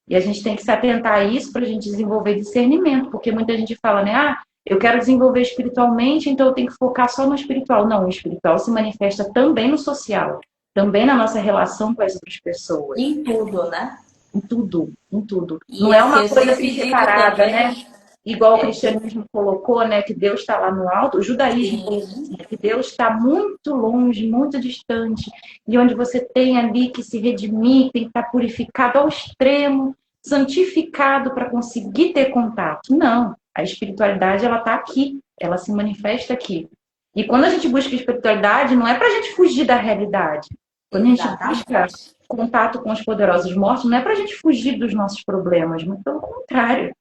E a gente tem que se atentar a isso para a gente desenvolver discernimento, porque muita gente fala, né? Ah, eu quero desenvolver espiritualmente, então eu tenho que focar só no espiritual. Não, o espiritual se manifesta também no social, também na nossa relação com as outras pessoas, Em tudo, né? em tudo, em tudo. E Não é assim, uma eu coisa sempre assim digo separada, né? também, Igual o que cristianismo colocou, né? Que Deus está lá no alto, o judaísmo colocou assim, sim, que Deus está muito longe, muito distante, e onde você tem ali que se redimir, tem que estar purificado ao extremo, santificado para conseguir ter contato. Não, a espiritualidade ela está aqui, ela se manifesta aqui. E quando a gente busca espiritualidade, não é para a gente fugir da realidade. Quando a gente busca exatamente. contato com os poderosos mortos, não é para a gente fugir dos nossos problemas, mas pelo contrário.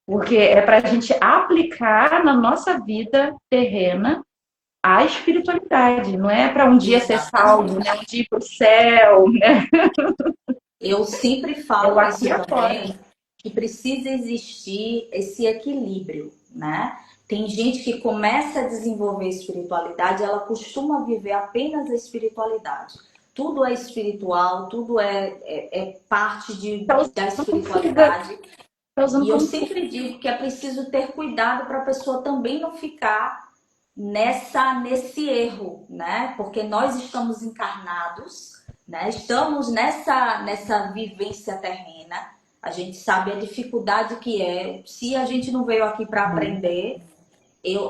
Porque é para a gente aplicar na nossa vida terrena a espiritualidade. Não é para um dia ser salvo, Exatamente. né? Um dia ir para o céu, né? Eu sempre É o falo aqui e isso agora. também, que precisa existir esse equilíbrio, né? Tem gente que começa a desenvolver espiritualidade, ela costuma viver apenas a espiritualidade. Tudo é espiritual, tudo é parte Está da usando como fuga. espiritualidade. Está usando E eu como fuga. sempre digo que é preciso ter cuidado para a pessoa também não ficar nesse erro, né? Porque nós estamos encarnados, né? Estamos nessa vivência terrena. A gente sabe a dificuldade que é. Se a gente não veio aqui para aprender,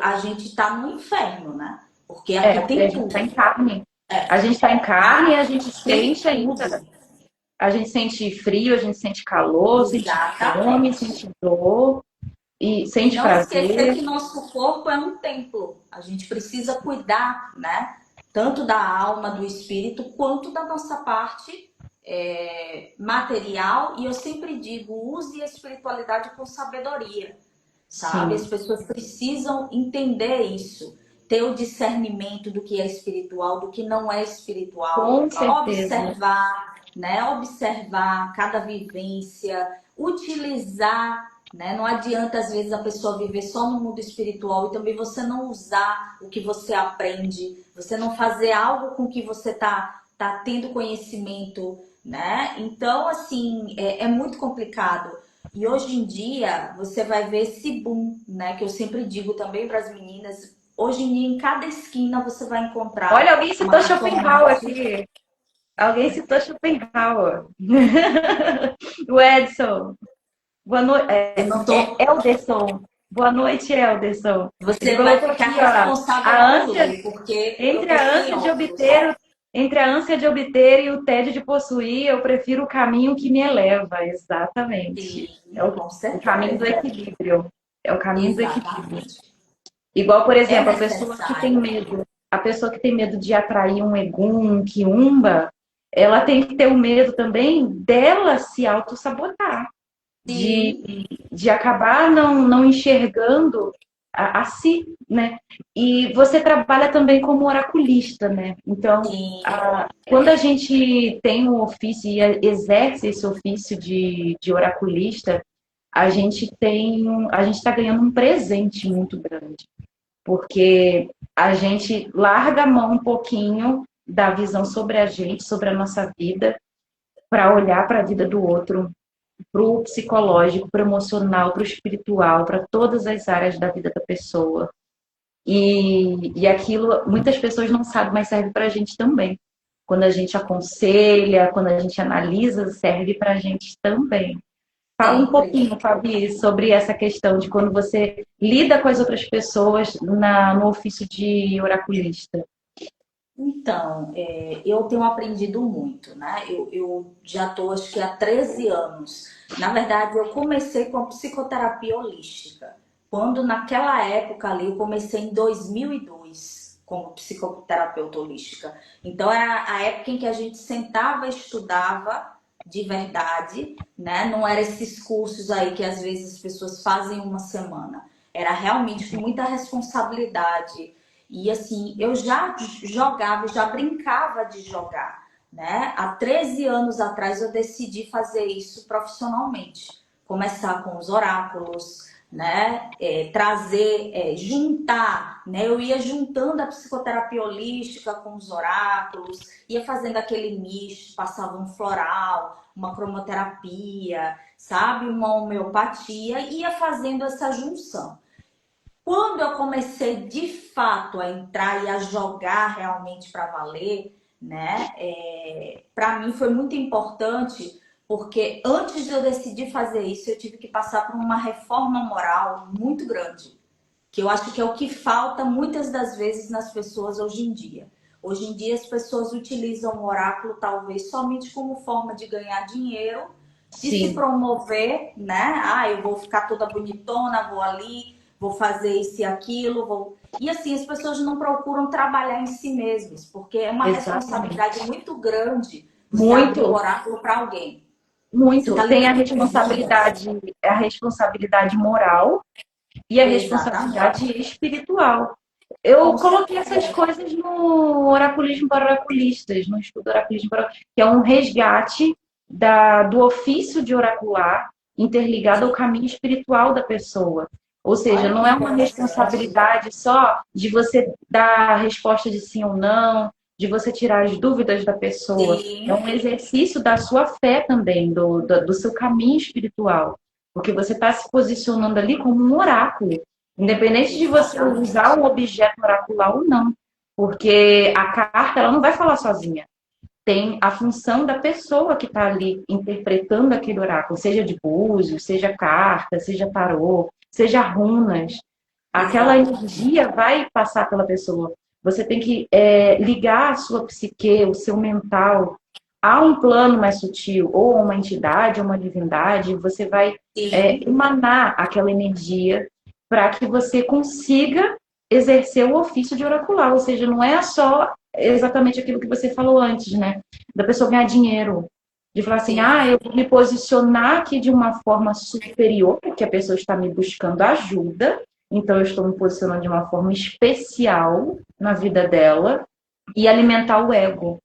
a gente está no inferno, né? Porque aqui Porque a tem gente está tudo. em carne. A gente está em carne e a gente Tem sente ainda. tudo. A gente sente frio, a gente sente calor, sente fome, Exatamente. sente dor e E sente não esquecer prazer. que nosso corpo é um templo. A gente precisa cuidar, né? Tanto da alma, do espírito, quanto da nossa parte material. E eu sempre digo, use a espiritualidade com sabedoria, sabe? As Sim, pessoas precisam entender isso. Ter o discernimento do que é espiritual, do que não é espiritual. com certeza. Observar, né? Observar cada vivência, utilizar, né? Não adianta, às vezes, a pessoa viver só no mundo espiritual e também você não usar o que você aprende, você não fazer algo com que você tá tendo conhecimento, né? Então, assim, é muito complicado. E hoje em dia, você vai ver esse boom, né? Que eu sempre digo também para as meninas. Hoje em dia, em cada esquina, você vai encontrar Olha, alguém uma citou Schopenhauer garçonete. aqui. Alguém citou Schopenhauer. O Edson. Boa noite. Eu não tô... Elderson. Boa noite, Elderson. Ele Você vai colocou ficar aqui, ó. responsável A por ânsia, ler, porque eu entre tô a sem ânsia de óculos. obter, entre a ânsia de obter e o tédio de possuir, eu prefiro o caminho que me eleva. Exatamente. É Sim, com o caminho do certeza. equilíbrio. É o caminho do equilíbrio. Exatamente. Igual, por É exemplo, necessário. a pessoa que tem medo de atrair um egum, um quiumba, ela tem que ter o medo também dela se auto-sabotar, Sim, de acabar não enxergando a si, né? E você trabalha também como oraculista, né? Então, Sim, quando a gente tem um ofício e exerce esse ofício de oraculista, a gente está ganhando um presente muito grande, porque a gente larga a mão um pouquinho da visão sobre a gente, sobre a nossa vida, para olhar para a vida do outro, para o psicológico, para o emocional, para o espiritual, para todas as áreas da vida da pessoa. E aquilo, muitas pessoas não sabem, mas serve para a gente também. Quando a gente aconselha, quando a gente analisa, serve para a gente também. Fala um sempre. pouquinho, Fabi, sobre essa questão de quando você lida com as outras pessoas no ofício de oraculista. Então, eu tenho aprendido muito, né? Eu já estou, acho que há 13 anos. Na verdade, eu comecei com a psicoterapia holística. Quando naquela época ali, eu comecei em 2002 como psicoterapeuta holística. Então, é a época em que a gente sentava e estudava de verdade, né? Não era esses cursos aí que às vezes as pessoas fazem uma semana. Era realmente com muita responsabilidade e assim, eu já jogava, já brincava de jogar, né? Há 13 anos atrás eu decidi fazer isso profissionalmente. Começar com os oráculos, né? Trazer, juntar, né? Eu ia juntando a psicoterapia holística com os oráculos, ia fazendo aquele misto, passava um floral, uma cromoterapia, sabe? Uma homeopatia, ia fazendo essa junção. Quando eu comecei de fato a entrar e a jogar realmente para valer, né? Para mim foi muito importante porque antes de eu decidir fazer isso, eu tive que passar por uma reforma moral muito grande, que eu acho que é o que falta muitas das vezes nas pessoas hoje em dia. Hoje em dia as pessoas utilizam o oráculo talvez somente como forma de ganhar dinheiro, de se Sim, promover, né? Ah, eu vou ficar toda bonitona, vou ali, vou fazer isso e aquilo, vou... E assim, as pessoas não procuram trabalhar em si mesmas, porque é uma exatamente. responsabilidade muito grande você abrir o Muito, oráculo para alguém. Você muito. está Tem lidando com vidas. a responsabilidade moral e a responsabilidade Exatamente. espiritual. Eu Com coloquei essas certeza. coisas no Oraculismo para Oraculistas, no estudo Oraculismo para que é um resgate do ofício de oracular interligado ao caminho espiritual da pessoa. Ou seja, Olha que não é uma interessante. responsabilidade só de você dar a resposta de sim ou não, de você tirar as dúvidas da pessoa. É Sim, um exercício da sua fé também, do seu caminho espiritual. Porque você está se posicionando ali como um oráculo. Independente de você usar exatamente. o objeto oracular ou não, porque a carta ela não vai falar sozinha. Tem a função da pessoa que está ali interpretando aquele oráculo, seja de búzios, seja carta, seja tarô, seja runas. Aquela Exatamente. energia vai passar pela pessoa. Você tem que ligar a sua psique, o seu mental, a um plano mais sutil, ou a uma entidade, ou uma divindade. Você vai Sim, emanar aquela energia para que você consiga exercer o ofício de oracular. Ou seja, não é só exatamente aquilo que você falou antes, né? Da pessoa ganhar dinheiro. De falar assim, sim, eu vou me posicionar aqui de uma forma superior, porque a pessoa está me buscando ajuda, então eu estou me posicionando de uma forma especial na vida dela e alimentar o ego.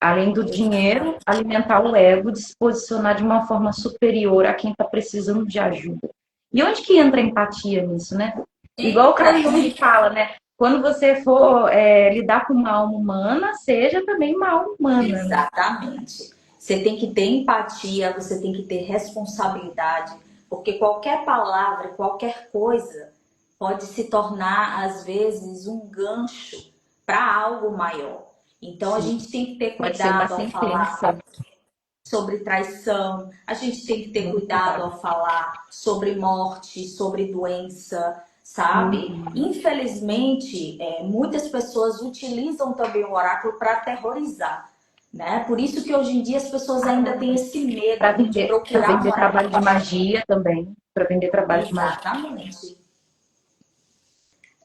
Além do dinheiro, exatamente. alimentar o ego, de se posicionar de uma forma superior a quem está precisando de ajuda. E onde que entra a empatia nisso, né? Igual o Carl Entra, Jung fala, né? Quando você for lidar com uma alma humana, seja também uma alma humana, né? exatamente. Você tem que ter empatia, você tem que ter responsabilidade, porque qualquer palavra, qualquer coisa pode se tornar, às vezes, um gancho para algo maior. Então, a Sim. gente tem que ter Pode ser uma cuidado ao falar sentença. sobre traição, a gente tem que ter Muito cuidado cuidado. ao falar sobre morte, sobre doença, sabe? Uhum. Infelizmente, muitas pessoas utilizam também o oráculo para aterrorizar, né? Por isso que hoje em dia as pessoas ainda têm esse medo de Para procurar um vender trabalho de oraculista. magia também. Para vender trabalho de magia. Exatamente.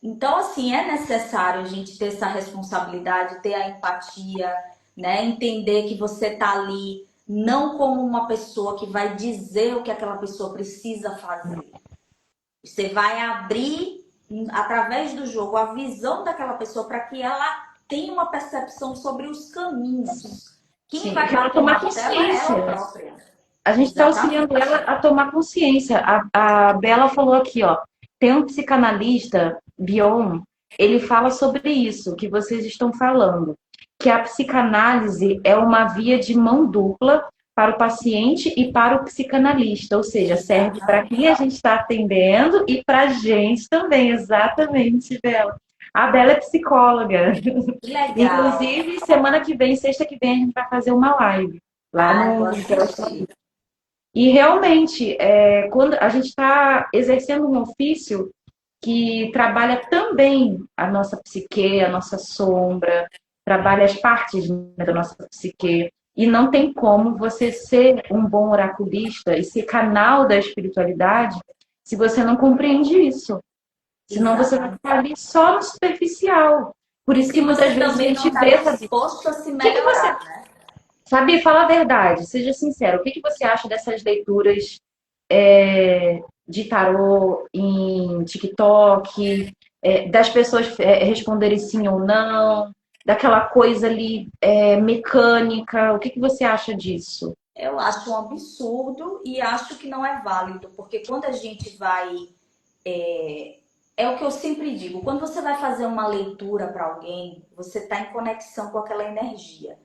Então, assim, é necessário a gente ter essa responsabilidade, ter a empatia, né? Entender que você tá ali não como uma pessoa que vai dizer o que aquela pessoa precisa fazer. Você vai abrir através do jogo, a visão daquela pessoa para que ela tenha uma percepção sobre os caminhos. Quem Sim, vai porque ela bater o tomar martelo é ela consciência. própria. A gente está auxiliando Exatamente. ela a tomar consciência. A Bela falou aqui, ó, tem um psicanalista, Bion, ele fala sobre isso que vocês estão falando, que a psicanálise é uma via de mão dupla para o paciente e para o psicanalista, ou seja, serve para Exatamente. quem a gente está atendendo e para a gente também, exatamente, Bela. A Bela é psicóloga. Que legal. Inclusive, semana que vem, sexta que vem, a gente vai fazer uma live lá Ah, eu vou no. assistir. E realmente, quando a gente está exercendo um ofício que trabalha também a nossa psique, a nossa sombra, trabalha as partes, né, da nossa psique, e não tem como você ser um bom oraculista e ser canal da espiritualidade se você não compreende isso. Senão você vai Exatamente. ficar ali só no superficial. Por E isso que se muitas você vezes a também não gente está vê, sabe? O disposto a se que que você melhorar, né? sabe? Fala a verdade, seja sincero. O que que você acha dessas leituras de tarô em TikTok, das pessoas responderem sim ou não, daquela coisa ali mecânica? O que que você acha disso? Eu acho um absurdo e acho que não é válido, porque quando a gente vai. É o que eu sempre digo: quando você vai fazer uma leitura para alguém, você está em conexão com aquela energia.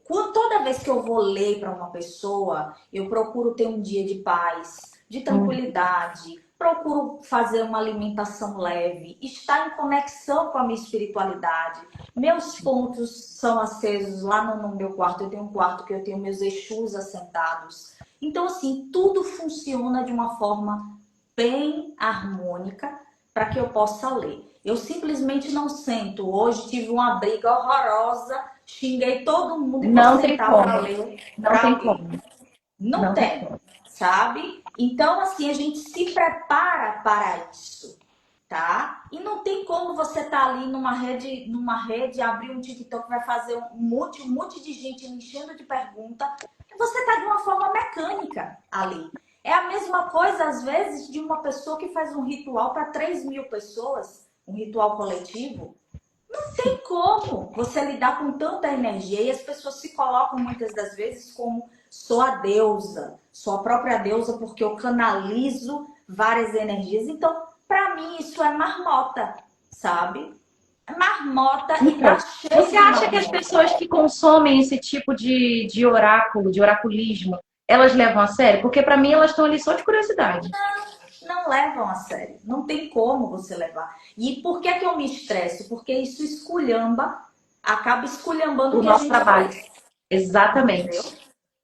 Toda vez que eu vou ler para uma pessoa, eu procuro ter um dia de paz, de Hum. tranquilidade, procuro fazer uma alimentação leve, estar em conexão com a minha espiritualidade. Meus pontos são acesos lá no meu quarto. Eu tenho um quarto que eu tenho meus Exus assentados. Então, assim, tudo funciona de uma forma bem harmônica para que eu possa ler. Eu simplesmente não sento. Hoje tive uma briga horrorosa, xinguei todo mundo e vou Não tem sentar para como, ler não para tem alguém. como, Não não tem tem, como. sabe? Então, assim, a gente se prepara para isso, tá? E não tem como você tá ali numa rede, abrir um TikTok, vai fazer um monte de gente enchendo de pergunta, e você tá de uma forma mecânica ali. É a mesma coisa, às vezes, de uma pessoa que faz um ritual para 3.000 pessoas, um ritual coletivo. Não tem como você lidar com tanta energia e as pessoas se colocam muitas das vezes como sou a deusa, sou a própria deusa porque eu canalizo várias energias. Então, para mim, isso é marmota, sabe? É marmota e tá Então, você cheio de acha que as marmota. pessoas que consomem esse tipo de oráculo, de oraculismo, elas levam a sério? Porque para mim elas estão ali só de curiosidade. Não levam a sério. Não tem como você levar. E por que que eu me estresso? Porque isso acaba esculhambando o O que a nosso gente trabalho. faz, Exatamente. entendeu?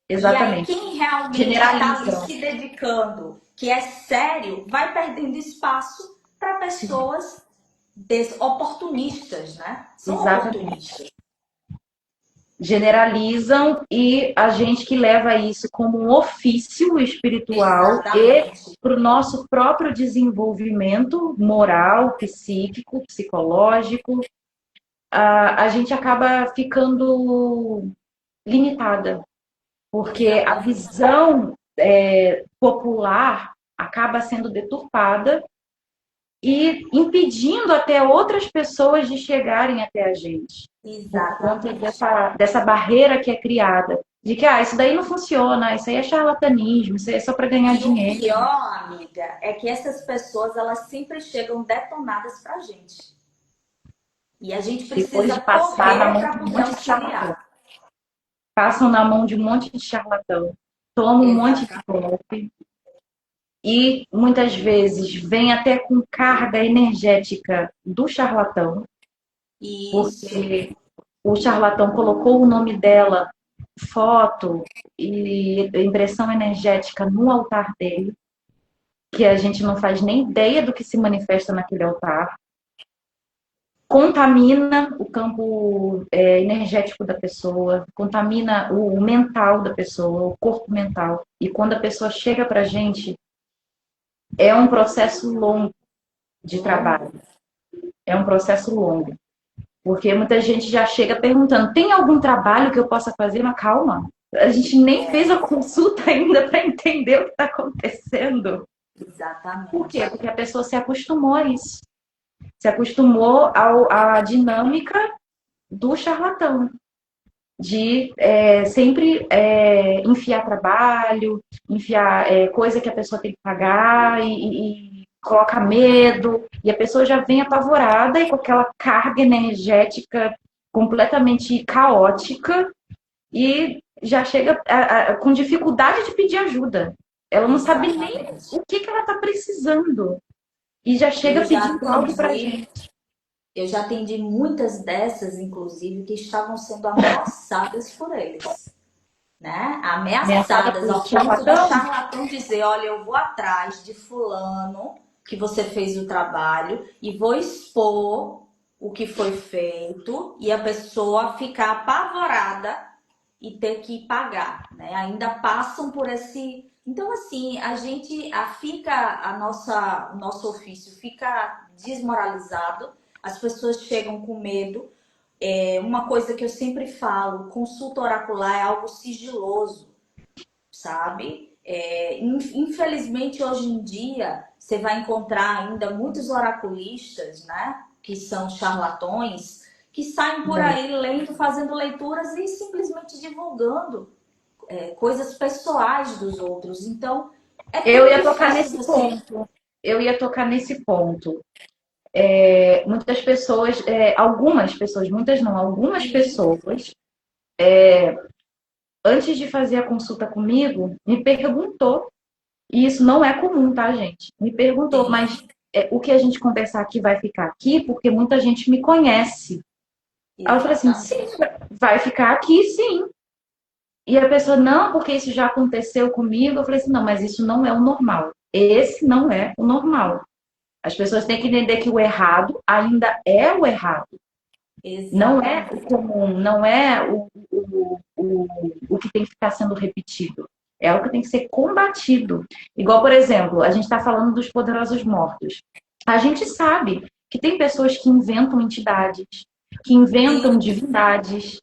E aí, Exatamente. quem realmente está ali Generalizam. se dedicando, que é sério, vai perdendo espaço para Sim, pessoas oportunistas, né? São exatamente. oportunistas. Generalizam e a gente que leva isso como um ofício espiritual e Exatamente. para o nosso próprio desenvolvimento moral, psíquico, psicológico, a gente acaba ficando limitada, porque a Exatamente. visão popular acaba sendo deturpada e impedindo até outras pessoas de chegarem até a gente, por conta Exatamente. dessa barreira que é criada, de que isso daí não funciona, isso aí é charlatanismo, isso aí é só para ganhar E o dinheiro. pior, amiga, é que essas pessoas, elas sempre chegam detonadas pra gente. E a gente Depois precisa de passar na correr mão para de um poder monte de charlatão. auxiliar. Passam na mão de um monte de charlatão, tomam um monte de Exatamente. golpe e muitas vezes vem até com carga energética do charlatão, Isso. porque o charlatão colocou o nome dela, foto e impressão energética no altar dele, que a gente não faz nem ideia do que se manifesta naquele altar. Contamina o campo energético da pessoa, contamina o mental da pessoa, o corpo mental. E quando a pessoa chega para a gente, é um processo longo de Longo. trabalho, é um processo longo. Porque muita gente já chega perguntando: tem algum trabalho que eu possa fazer? Mas calma, a gente nem fez a consulta ainda para entender o que está acontecendo. Por quê? Exatamente. Porque a pessoa se acostumou a isso. se acostumou à dinâmica do charlatão, de sempre enfiar trabalho, enfiar coisa que a pessoa tem que pagar e coloca medo, e a pessoa já vem apavorada e com aquela carga energética completamente caótica e já chega com dificuldade de pedir ajuda. Ela não sabe nem Exatamente. o que ela está precisando e já chega Eu já pedindo algo para atendi, gente. eu já atendi muitas dessas, inclusive, que estavam sendo ameaçadas por eles, né? Ameaçada Ameaçadas por ao ponto do charlatão? charlatão dizer, olha, eu vou atrás de fulano que você fez o trabalho e vou expor o que foi feito e a pessoa ficar apavorada e ter que pagar, né? Ainda passam por esse. Então, assim, a gente o nosso ofício fica desmoralizado, as pessoas chegam com medo. Uma coisa que eu sempre falo, consulta oracular é algo sigiloso, sabe? Infelizmente, hoje em dia, você vai encontrar ainda muitos oraculistas, né? Que são charlatões, que saem por aí lendo, fazendo leituras e simplesmente divulgando coisas pessoais dos outros. Então, é Eu tão ia tocar difícil nesse você. ponto. Eu ia tocar nesse ponto. Muitas pessoas, algumas pessoas, muitas não, algumas pessoas, antes de fazer a consulta comigo, me perguntou, e isso não é comum, tá, gente? Me perguntou, Sim, mas o que a gente conversar aqui vai ficar aqui, porque muita gente me conhece. Aí eu falei assim, sim, exatamente. vai ficar aqui, sim. E a pessoa, não, porque isso já aconteceu comigo. Eu falei assim, não, mas isso não é o normal. Esse não é o normal. As pessoas têm que entender que o errado ainda é o errado. Não é o Exatamente. comum, não é o que tem que ficar sendo repetido. É o que tem que ser combatido. Igual, por exemplo, a gente está falando dos poderosos mortos. A gente sabe que tem pessoas que inventam entidades, que inventam Sim, divindades,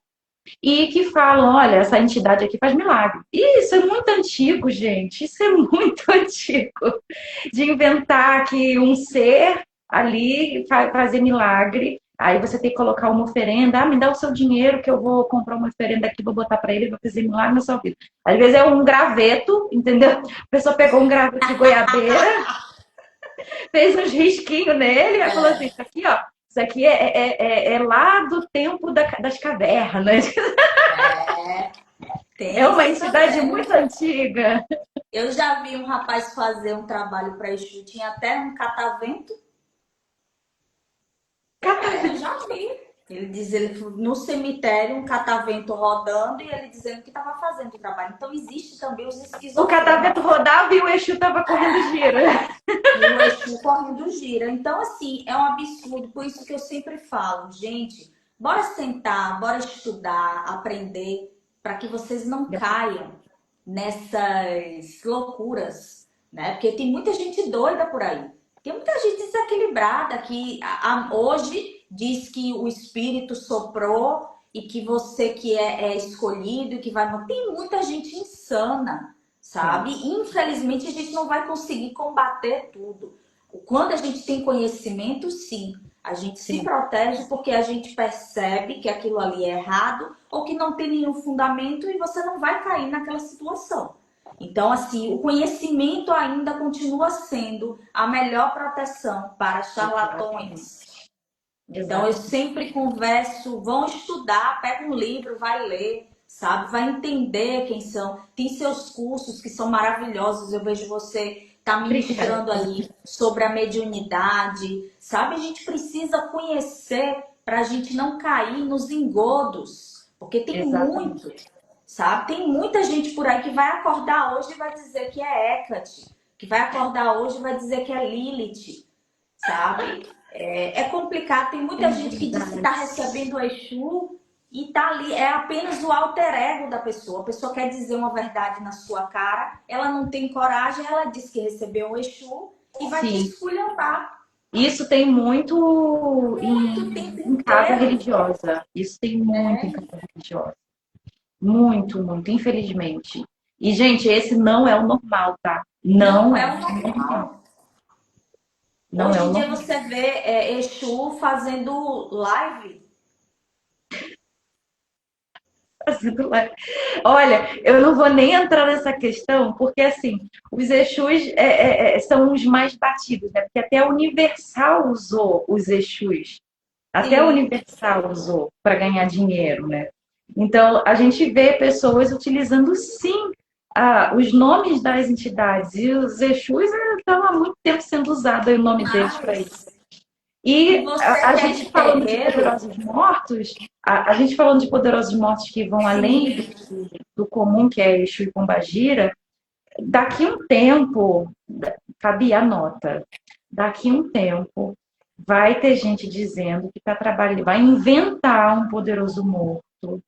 e que falam, olha, essa entidade aqui faz milagre. E isso é muito antigo, gente. Isso é muito antigo. De inventar que um ser ali fazer milagre. Aí você tem que colocar uma oferenda. Ah, me dá o seu dinheiro que eu vou comprar uma oferenda aqui, vou botar para ele, vou fazer milagre na sua vida. Às vezes é um graveto, entendeu? A pessoa pegou um graveto de goiabeira, fez uns risquinhos nele e falou assim: é, Isso aqui, ó. Isso aqui é lá do tempo das cavernas. é, É tem uma isso entidade também. muito antiga. Eu já vi um rapaz fazer um trabalho para Exu, tinha até um catavento. Eu Catavento. já vi. Ele diz, ele no cemitério, um catavento rodando e ele dizendo que estava fazendo o trabalho. Então, existe também os O catavento esquizofrênicos. rodava e o Exu tava correndo giro. E o Exu correndo gira. Então, assim, é um absurdo. Por isso que eu sempre falo, gente, bora sentar, bora estudar, aprender, para que vocês não caiam nessas loucuras, né? Porque tem muita gente doida por aí. Tem muita gente desequilibrada que hoje diz que o espírito soprou e que você que é escolhido, que vai. Tem muita gente insana, Sim, sabe? Infelizmente, a gente não vai conseguir combater tudo. Quando a gente tem conhecimento, sim, a gente se sim, protege porque a gente percebe que aquilo ali é errado ou que não tem nenhum fundamento e você não vai cair naquela situação. Então, assim, o conhecimento ainda continua sendo a melhor proteção para exatamente. charlatões. Então, eu Exatamente. sempre converso, vão estudar, pega um livro, vai ler, sabe? Vai entender quem são. Tem seus cursos que são maravilhosos. Eu vejo você tá Obrigada. ministrando aí sobre a mediunidade, sabe? A gente precisa conhecer para a gente não cair nos engodos, porque tem muito, Exatamente. sabe? Tem muita gente por aí que vai acordar hoje e vai dizer que é Hecate, que vai acordar hoje e vai dizer que é Lilith, sabe? É complicado, tem É muita gente que diz que está verdade. recebendo o Exu e tá ali, é apenas o alter ego da pessoa. A pessoa quer dizer uma verdade na sua cara, ela não tem coragem, ela diz que recebeu o Exu e vai te Sim. esculhambar Isso tem muito muito tempo em casa inteiro. religiosa. Isso tem muito em casa religiosa. Muito, muito, infelizmente. E, gente, esse não é o normal, tá? Não Não é é o o normal. normal. Não Hoje é o em dia normal. você vê Exu fazendo live. Olha, eu não vou nem entrar nessa questão, porque assim, os Exus são os mais batidos, né? Porque até a Universal usou os Exus. Até a Sim, Universal usou para ganhar dinheiro, né? Então, a gente vê pessoas utilizando, sim, os nomes das entidades. E os Exus estão há muito tempo sendo usado aí o nome deles para isso. demais. E E você a que é gente de falando de terreiro, poderosos mortos, a gente falando de poderosos mortos que vão além sim, do comum, que é Exu e Pombagira, daqui um tempo, Fabi, anota, daqui um tempo vai ter gente dizendo que está trabalhando, vai inventar um poderoso morto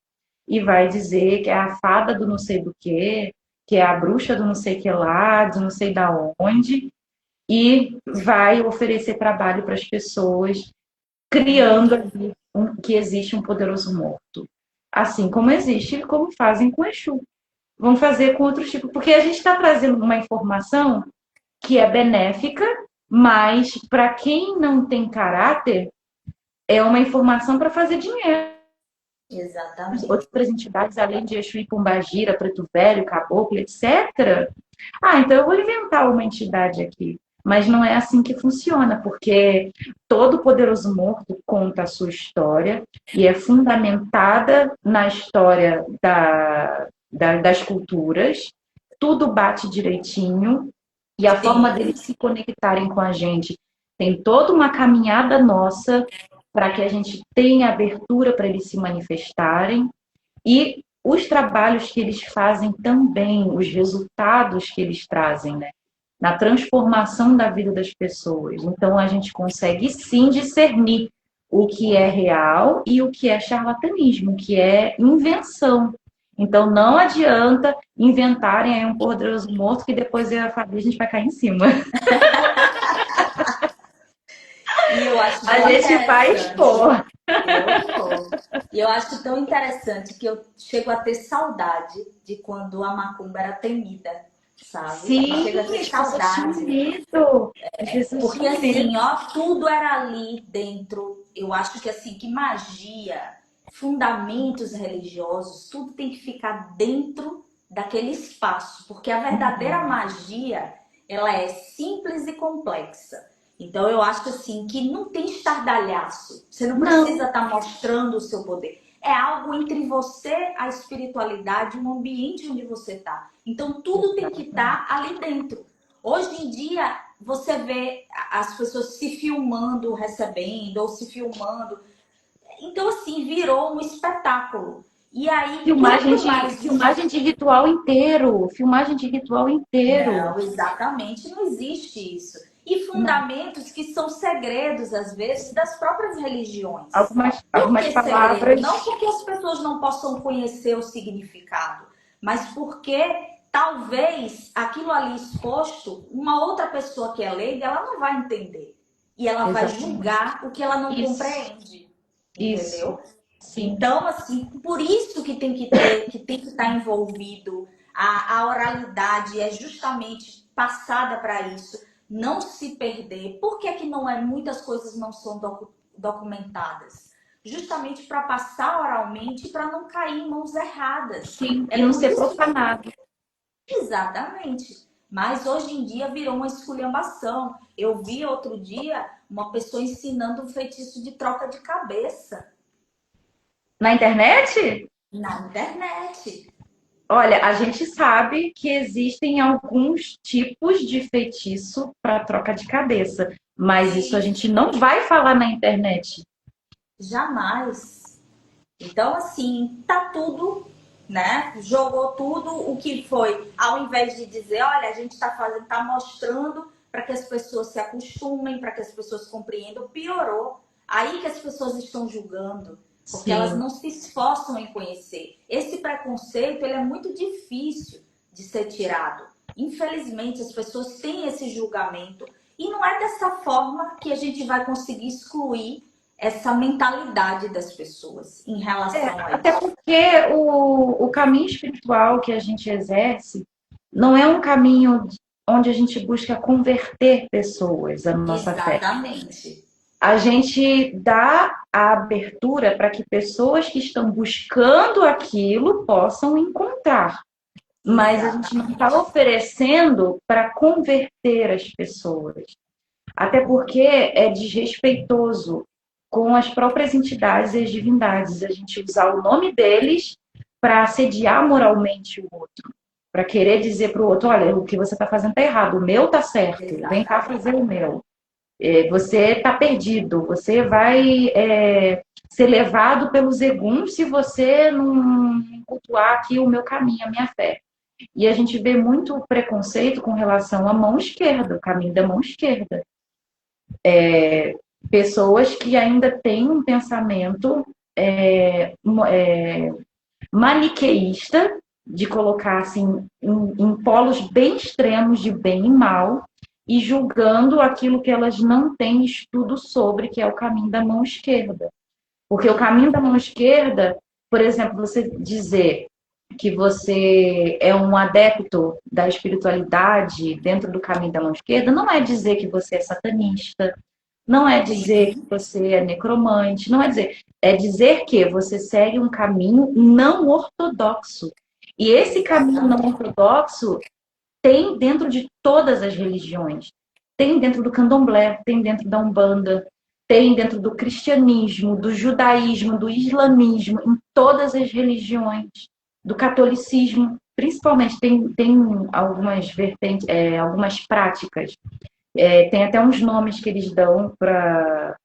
e vai dizer que é a fada do não sei do que é a bruxa do não sei que lá, de não sei da onde, e vai oferecer trabalho para as pessoas, criando ali que existe um poderoso morto. Assim como existe, como fazem com Exu. Vão fazer com outros tipos. Porque a gente está trazendo uma informação que é benéfica, mas para quem não tem caráter, é uma informação para fazer dinheiro. exatamente. Outras entidades, além de Exu e Pombagira, Preto Velho, Caboclo, etc. Ah, então eu vou inventar uma entidade aqui. Mas não é assim que funciona, porque todo poderoso morto conta a sua história e é fundamentada na história das culturas. Tudo bate direitinho e a forma Sim. deles se conectarem com a gente tem toda uma caminhada nossa para que a gente tenha abertura para eles se manifestarem e os trabalhos que eles fazem também, os resultados que eles trazem, né? Na transformação da vida das pessoas. Então, a gente consegue sim discernir o que é real e o que é charlatanismo, o que é invenção. Então, não adianta inventarem aí um poderoso morto que depois eu e a Fabi a gente vai cair em cima. E eu acho A tão gente vai interessante. expor. Eu sou. E eu acho tão interessante que eu chego a ter saudade de quando a macumba era temida, sabe? Eu Sim, chego a ter as pessoas tinham saudade. medo. As pessoas Porque tinham medo. assim, ó, tudo era ali dentro. Eu acho que assim, que magia, fundamentos religiosos, tudo tem que ficar dentro daquele espaço, porque a verdadeira magia, ela é simples e complexa. Então eu acho assim que não tem estardalhaço. Você não Não, precisa estar mostrando o seu poder. É algo entre você, a espiritualidade, o ambiente onde você está. Então tudo tem que estar ali dentro. Hoje em dia, você vê as pessoas se filmando, recebendo, ou se filmando. Então, assim, virou um espetáculo. E aí, quanto mais isso. filmagem de ritual inteiro, filmagem de ritual inteiro. Não, exatamente, não existe isso. E Não, fundamentos que são segredos, às vezes, das próprias religiões. Por algumas que segredo? palavras. Não porque as pessoas não possam conhecer o significado, mas porque talvez aquilo ali exposto, uma outra pessoa que é leiga, ela não vai entender. E ela vai Exatamente. julgar o que ela não Isso, compreende. isso, Entendeu? sim. Então, assim, por isso que tem que ter, que tem que estar envolvido. A oralidade é justamente passada para isso, não se perder. Por que que não é, muitas coisas não são documentadas? Justamente para passar oralmente para não cair em mãos erradas. Sim, É e não por ser isso que profanado. exatamente. Mas hoje em dia virou uma esculhambação. Eu vi outro dia uma pessoa ensinando um feitiço de troca de cabeça Na internet? na internet. Olha, a gente sabe que existem alguns tipos de feitiço para troca de cabeça, mas isso a E gente não vai falar na internet. jamais. Então, assim, tá tudo, né? Jogou tudo o que foi, ao invés de dizer, olha, a gente tá fazendo, tá mostrando para que as pessoas se acostumem, para que as pessoas compreendam, piorou. Aí que as pessoas estão julgando, porque elas Sim, não se esforçam em conhecer. Esse preconceito, ele é muito difícil de ser tirado. Infelizmente, as pessoas têm esse julgamento e não é dessa forma que a gente vai conseguir excluir essa mentalidade das pessoas em relação a até isso. porque o caminho espiritual que a gente exerce não é um caminho onde a gente busca converter pessoas à nossa fé. Exatamente. A gente dá a abertura para que pessoas que estão buscando aquilo possam encontrar. Mas a gente não está oferecendo para converter as pessoas. Até porque é desrespeitoso com as próprias entidades e as divindades. A gente usar o nome deles para assediar moralmente o outro. Para querer dizer para o outro, olha, o que você está fazendo está errado, o meu está certo, vem cá fazer o meu. Você está perdido, você vai ser levado pelos eguns se você não cultuar aqui o meu caminho, a minha fé. E a gente vê muito preconceito com relação à mão esquerda, o caminho da mão esquerda. Pessoas que ainda têm um pensamento maniqueísta, de colocar assim, em polos bem extremos de bem e mal, e julgando aquilo que elas não têm estudo sobre, que é o caminho da mão esquerda. Porque o caminho da mão esquerda, por exemplo, você dizer que você é um adepto da espiritualidade dentro do caminho da mão esquerda, não é dizer que você é satanista, não é dizer que você é necromante, não é dizer que você segue um caminho não ortodoxo. E esse caminho não ortodoxo tem dentro de todas as religiões. Tem dentro do candomblé, tem dentro da Umbanda, tem dentro do cristianismo, do judaísmo, do islamismo, em todas as religiões, do catolicismo, principalmente tem algumas vertentes, algumas práticas. Tem até uns nomes que eles dão para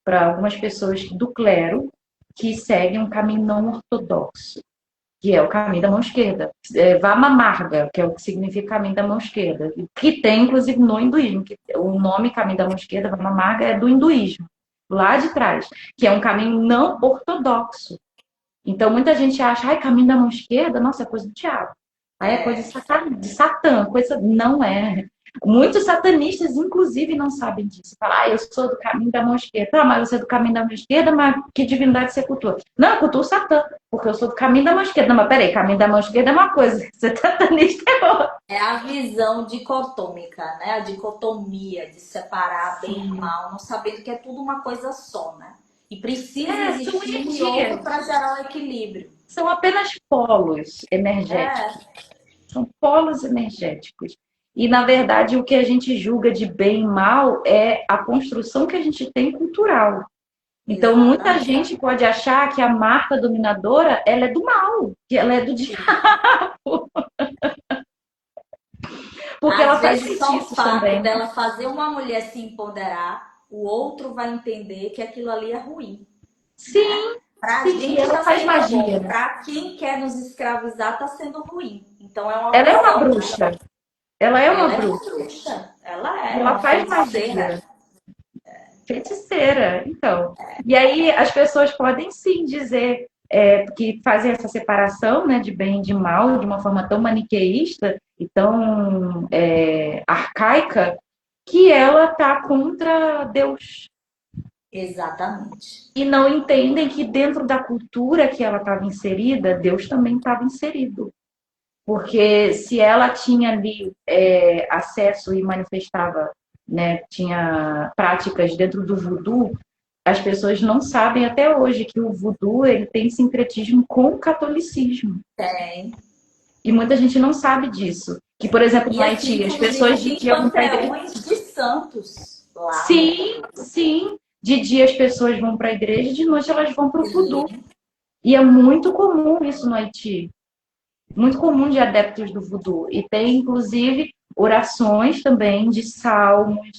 algumas pessoas do clero que seguem um caminho não ortodoxo, que é o caminho da mão esquerda. Vama Marga, que é o que significa caminho da mão esquerda, que tem, inclusive, no hinduísmo. Que o nome caminho da mão esquerda, Vama Marga, é do hinduísmo, lá de trás, que é um caminho não ortodoxo. Então, muita gente acha, caminho da mão esquerda, nossa, é coisa do diabo. Aí é coisa de Satã, coisa... Não é. Muitos satanistas, inclusive, não sabem disso. Falam, eu sou do caminho da mão esquerda. Mas você é do caminho da mão esquerda, mas que divindade você cultua? Não, eu cultuo Satã, porque eu sou do caminho da mão esquerda. Não, mas peraí, caminho da mão esquerda é uma coisa, ser satanista é outra. É a visão dicotômica, né? A dicotomia de separar bem e mal, não sabendo que é tudo uma coisa só, né? E precisa existir um e outro para gerar o equilíbrio. São apenas polos energéticos. São polos energéticos. E, na verdade, o que a gente julga de bem e mal é a construção que a gente tem cultural. Então, muita gente pode achar que a marca dominadora, ela é do mal, que ela é do diabo. Porque ela faz só o fato também. dela fazer uma mulher se empoderar, o outro vai entender que aquilo ali é ruim. Sim. Né? Pra sim, gente ela faz magia. Bom. Pra quem quer nos escravizar, tá sendo ruim. Então ela é uma bruxa. Ela é uma bruxa. Ela faz magia. Feiticeira, então. E aí as pessoas podem sim dizer que fazem essa separação, né, de bem e de mal de uma forma tão maniqueísta e tão arcaica que ela está contra Deus. Exatamente. E não entendem que dentro da cultura que ela estava inserida, Deus também estava inserido. Porque se ela tinha ali acesso e manifestava, né, tinha práticas dentro do voodoo, as pessoas não sabem até hoje que o voodoo ele tem sincretismo com o catolicismo. Tem. E muita gente não sabe disso. Que, por exemplo, no Haiti, as pessoas de dia vão para a igreja. De santos lá. Sim, sim. De dia as pessoas vão para a igreja, de noite elas vão para o voodoo. E é muito comum isso no Haiti. Muito comum de adeptos do voodoo. E tem, inclusive, orações também de salmos.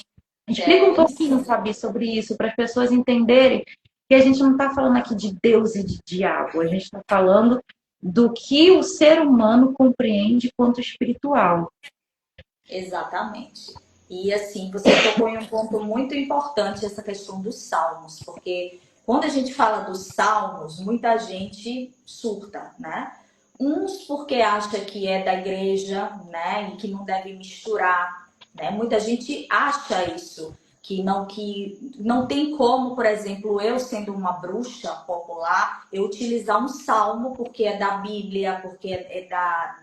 Explica um pouquinho, Fabi, sobre isso, para as pessoas entenderem que a gente não está falando aqui de Deus e de diabo. A gente está falando do que o ser humano compreende quanto espiritual. Exatamente. E assim, você tocou em um ponto muito importante, essa questão dos salmos, porque quando a gente fala dos salmos, muita gente surta, né? Uns porque acha que é da igreja, né? E que não deve misturar, né? Muita gente acha isso, que não tem como, por exemplo, eu sendo uma bruxa popular, eu utilizar um salmo porque é da Bíblia, porque é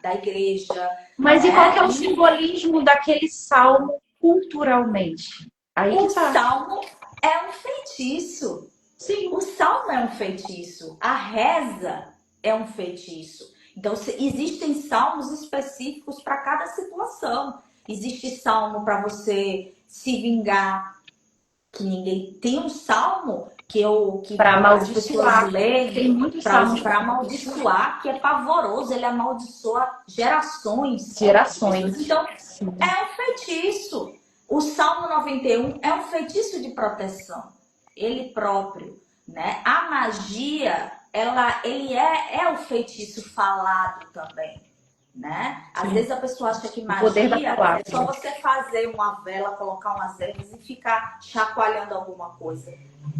da igreja, Mas e qual que né? é o simbolismo daquele salmo culturalmente? Aí que O tá. salmo é um feitiço. Sim, O salmo é um feitiço. A reza é um feitiço. Então, existem salmos específicos para cada situação. Existe salmo para você se vingar, que ninguém tem um salmo que para as pessoas amaldiçoar. Tem leem muitos para salmos para amaldiçoar. amaldiçoar, que é pavoroso, ele amaldiçoa gerações de pessoas. Gerações. Então, Sim. é um feitiço. O Salmo 91 é um feitiço de proteção, ele próprio, né? A magia, ele é o feitiço falado também, né? Às Sim. vezes a pessoa acha que O poder da magia é palavra. só você fazer uma vela, colocar umas ervas e ficar chacoalhando alguma coisa.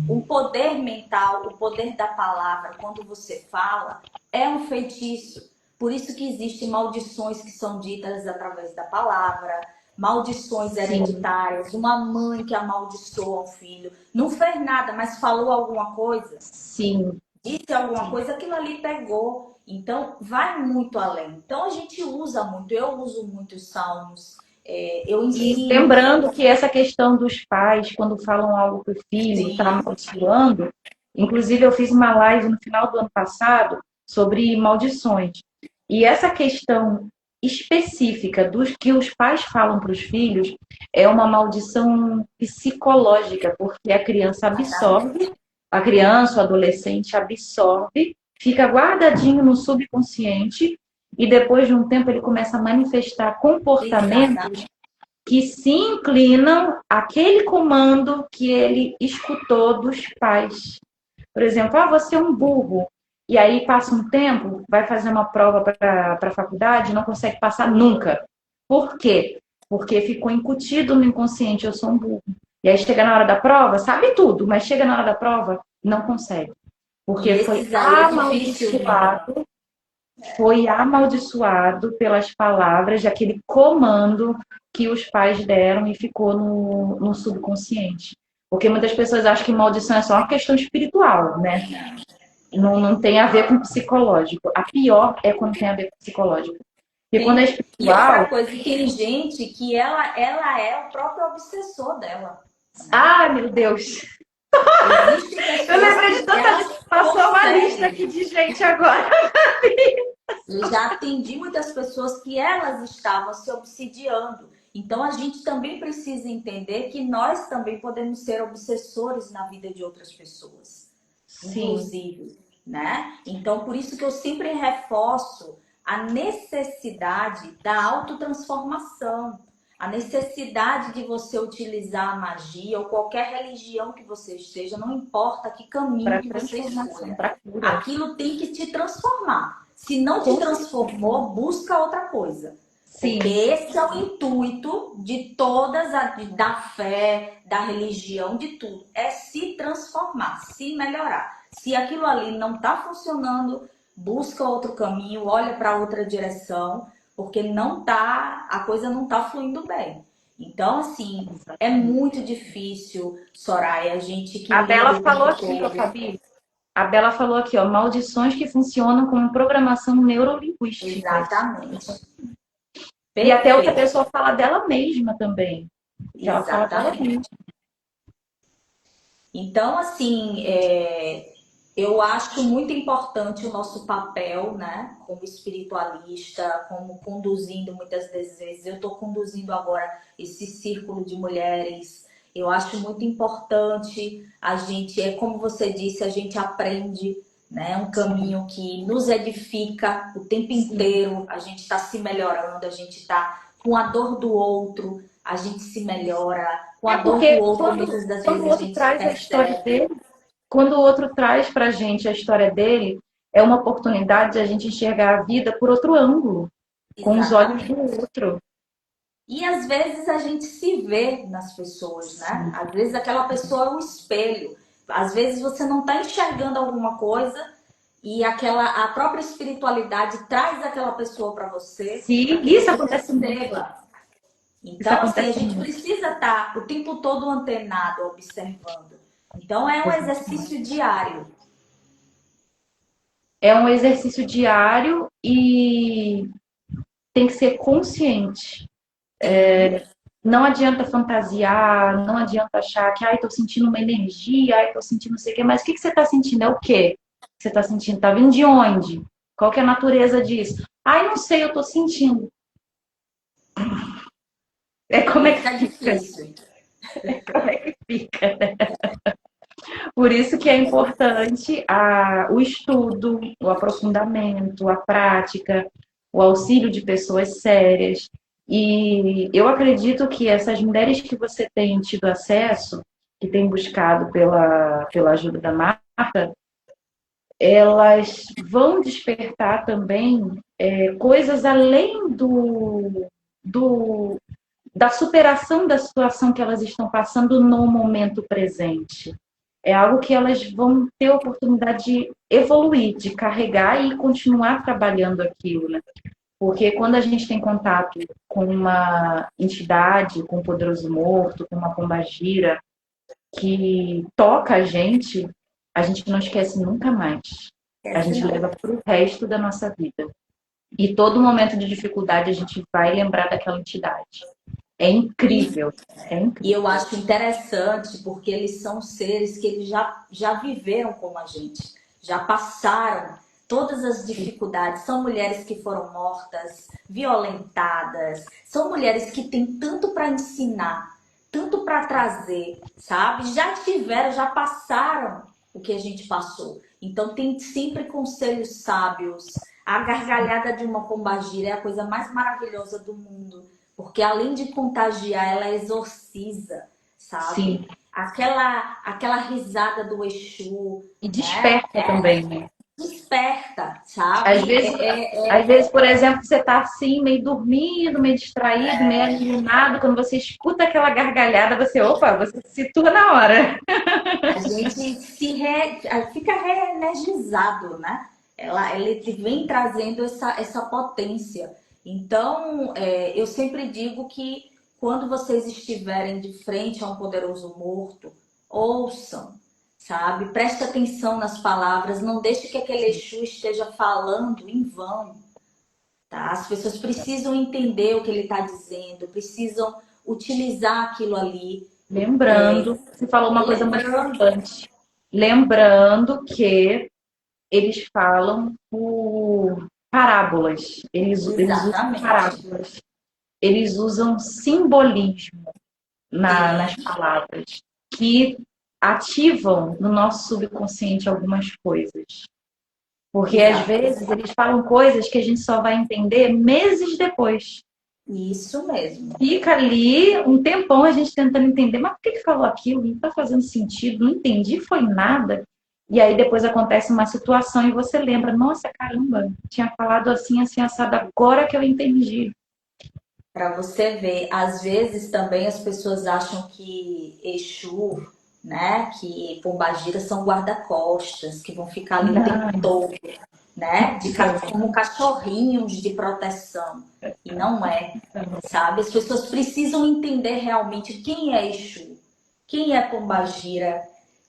O poder mental, o poder da palavra, quando você fala, é um feitiço. Por isso que existem maldições que são ditas através da palavra, maldições Sim, hereditárias, uma mãe que amaldiçoa o filho, não fez nada, mas falou alguma coisa, sim. disse alguma coisa, aquilo ali pegou. Então, vai muito além. Então, a gente usa muito, eu uso muito os salmos, eu E ensino. lembrando que essa questão dos pais, quando falam algo para o filho, está Sim, amaldiçoando. Inclusive, eu fiz uma live no final do ano passado sobre maldições. E essa questão específica dos que os pais falam para os filhos é uma maldição psicológica, porque a criança absorve, a criança, o adolescente absorve, fica guardadinho no subconsciente e depois de um tempo ele começa a manifestar comportamentos exatamente. que se inclinam àquele comando que ele escutou dos pais. Por exemplo, você é um burro. E aí passa um tempo, vai fazer uma prova para a faculdade, não consegue passar nunca. Por quê? Porque ficou incutido no inconsciente, eu sou um burro. E aí chega na hora da prova, sabe tudo, mas chega na hora da prova, não consegue. E Porque esses aí é difícil, né? foi amaldiçoado pelas palavras de aquele comando que os pais deram e ficou no subconsciente. Porque muitas pessoas acham que maldição é só uma questão espiritual, né? Não tem a ver com psicológico. A pior é quando tem a ver com psicológico. Porque quando é E outra espiritual, coisa, tem gente que ela é o próprio obsessor dela, né? ai meu Deus! Existem Eu pessoas lembrei de que tanta elas gente, passou uma lista aqui conseguem. de gente agora. Eu já atendi muitas pessoas que elas estavam se obsidiando. Então a gente também precisa entender que nós também podemos ser obsessores na vida de outras pessoas, Sim, inclusive, né? Então por isso que eu sempre reforço a necessidade da autotransformação, a necessidade de você utilizar a magia ou qualquer religião que você esteja, não importa que caminho para que você transformação, escolha. para cura. Aquilo tem que te transformar. Se não te Com certeza. transformou, busca outra coisa. Porque Sim, esse é o intuito de todas, da fé, da religião, de tudo. É se transformar, se melhorar. Se aquilo ali não está funcionando, busca outro caminho, olha para outra direção, porque não tá, a coisa não está fluindo bem. Então, assim, é muito difícil, Soraya, a gente que a lida Bela o falou tempo aqui, ó, todo. Fabi. A Bela falou aqui, ó, maldições que funcionam como programação neurolinguística. Exatamente. E até outra Perfeito. pessoa fala dela mesma também. Que ela fala dela Exatamente. mesma. Então, assim, eu acho muito importante o nosso papel, né, como espiritualista, como conduzindo muitas das vezes. Eu estou conduzindo agora esse círculo de mulheres. Eu acho muito importante a gente, é como você disse, a gente aprende, né, um caminho que nos edifica o tempo Sim. inteiro. A gente está se melhorando, a gente está com a dor do outro, a gente se melhora. Com a É dor do porque outro, muitas das quando o vezes a outro gente traz a história percebe. dele, quando o outro traz pra gente a história dele, é uma oportunidade de a gente enxergar a vida por outro ângulo, com os olhos do Exatamente. outro. E às vezes a gente se vê nas pessoas, né? Às vezes aquela pessoa é um espelho. Às vezes você não está enxergando alguma coisa e a própria espiritualidade traz aquela pessoa para você, Sim, para que isso você acontece muito. perceba. Isso Então, assim, a acontece gente muito. precisa estar o tempo todo antenado, observando. Então, é um exercício diário. É um exercício diário e tem que ser consciente. Sim, Não adianta fantasiar, não adianta achar que, ai, tô sentindo uma energia, ai, tô sentindo não sei o quê, mas o que que você tá sentindo? É o quê que você tá sentindo? Tá vindo de onde? Qual que é a natureza disso? Ai, não sei, eu tô sentindo. É como aí é que fica fica? difícil. Como é que fica? Por isso que é importante o estudo, o aprofundamento, a prática, o auxílio de pessoas sérias. E eu acredito que essas mulheres que você tem tido acesso, que tem buscado pela ajuda da Marta, elas vão despertar também coisas além do, da superação da situação que elas estão passando no momento presente. É algo que elas vão ter a oportunidade de evoluir, de carregar e continuar trabalhando aquilo, né? Porque quando a gente tem contato com uma entidade, com um poderoso morto, com uma pombagira, que toca a gente não esquece nunca mais. A Esse gente não. leva para o resto da nossa vida. E todo momento de dificuldade a gente vai lembrar daquela entidade. É E, incrível, é e incrível. eu acho interessante porque eles são seres que eles já viveram como a gente, já passaram todas as dificuldades. São mulheres que foram mortas, violentadas, são mulheres que têm tanto para ensinar, tanto para trazer, sabe? Já tiveram, já passaram o que a gente passou. Então tem sempre conselhos sábios. A gargalhada de uma pombagira é a coisa mais maravilhosa do mundo. Porque além de contagiar, ela exorciza, Sim. sabe? Aquela risada do Exu, E né? desperta também, né? Desperta, Às sabe? vezes, às vezes, por exemplo, você tá assim, meio dormido, meio distraído, meio alienado, quando você escuta aquela gargalhada, opa, você se situa na hora. A gente fica reenergizado, né? Ele vem trazendo essa potência. Então, eu sempre digo que quando vocês estiverem de frente a um poderoso morto, ouçam, sabe? Preste atenção nas palavras, não deixe que aquele Exu esteja falando em vão, tá? As pessoas precisam entender o que ele está dizendo, precisam utilizar aquilo ali. Lembrando, você falou uma coisa muito Lembrando, importante. Lembrando que eles falam por parábolas. Eles usam exatamente. parábolas. Eles usam simbolismo nas Sim, palavras que ativam no nosso subconsciente algumas coisas. Porque às exato. vezes eles falam coisas que a gente só vai entender meses depois. Isso mesmo. Fica ali um tempão a gente tentando entender, mas por que falou aquilo? Não está fazendo sentido, não entendi, foi nada. E aí depois acontece uma situação e você lembra, nossa, caramba, tinha falado assim, assim, assado, agora que eu entendi. Para você ver, às vezes também as pessoas acham que Exu, né, que Pombagira são guarda-costas, que vão ficar ali o tempo Não, todo, né, não, como cachorrinhos de proteção. E não é, sabe? As pessoas precisam entender realmente quem é Exu, quem é Pombagira,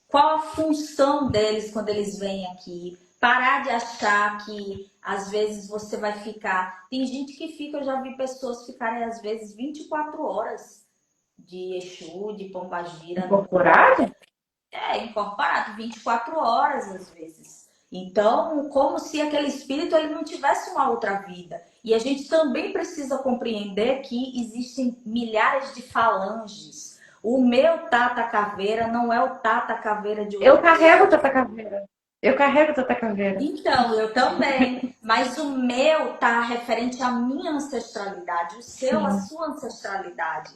qual a função deles quando eles vêm aqui. Parar de achar que às vezes você vai ficar. Tem gente que fica, eu já vi pessoas ficarem às vezes 24 horas de Exu, de Pombagira no corpo. incorporado? Incorporado, 24 horas às vezes. Então, como se aquele espírito ele não tivesse uma outra vida. E a gente também precisa compreender que existem milhares de falanges. O meu Tata Caveira não é o Tata Caveira de outra Eu carrego pessoa. Tata Caveira. Eu carrego Tata Caveira. Então, eu também. Mas o meu tá referente à minha ancestralidade, o seu, à Sim, sua ancestralidade.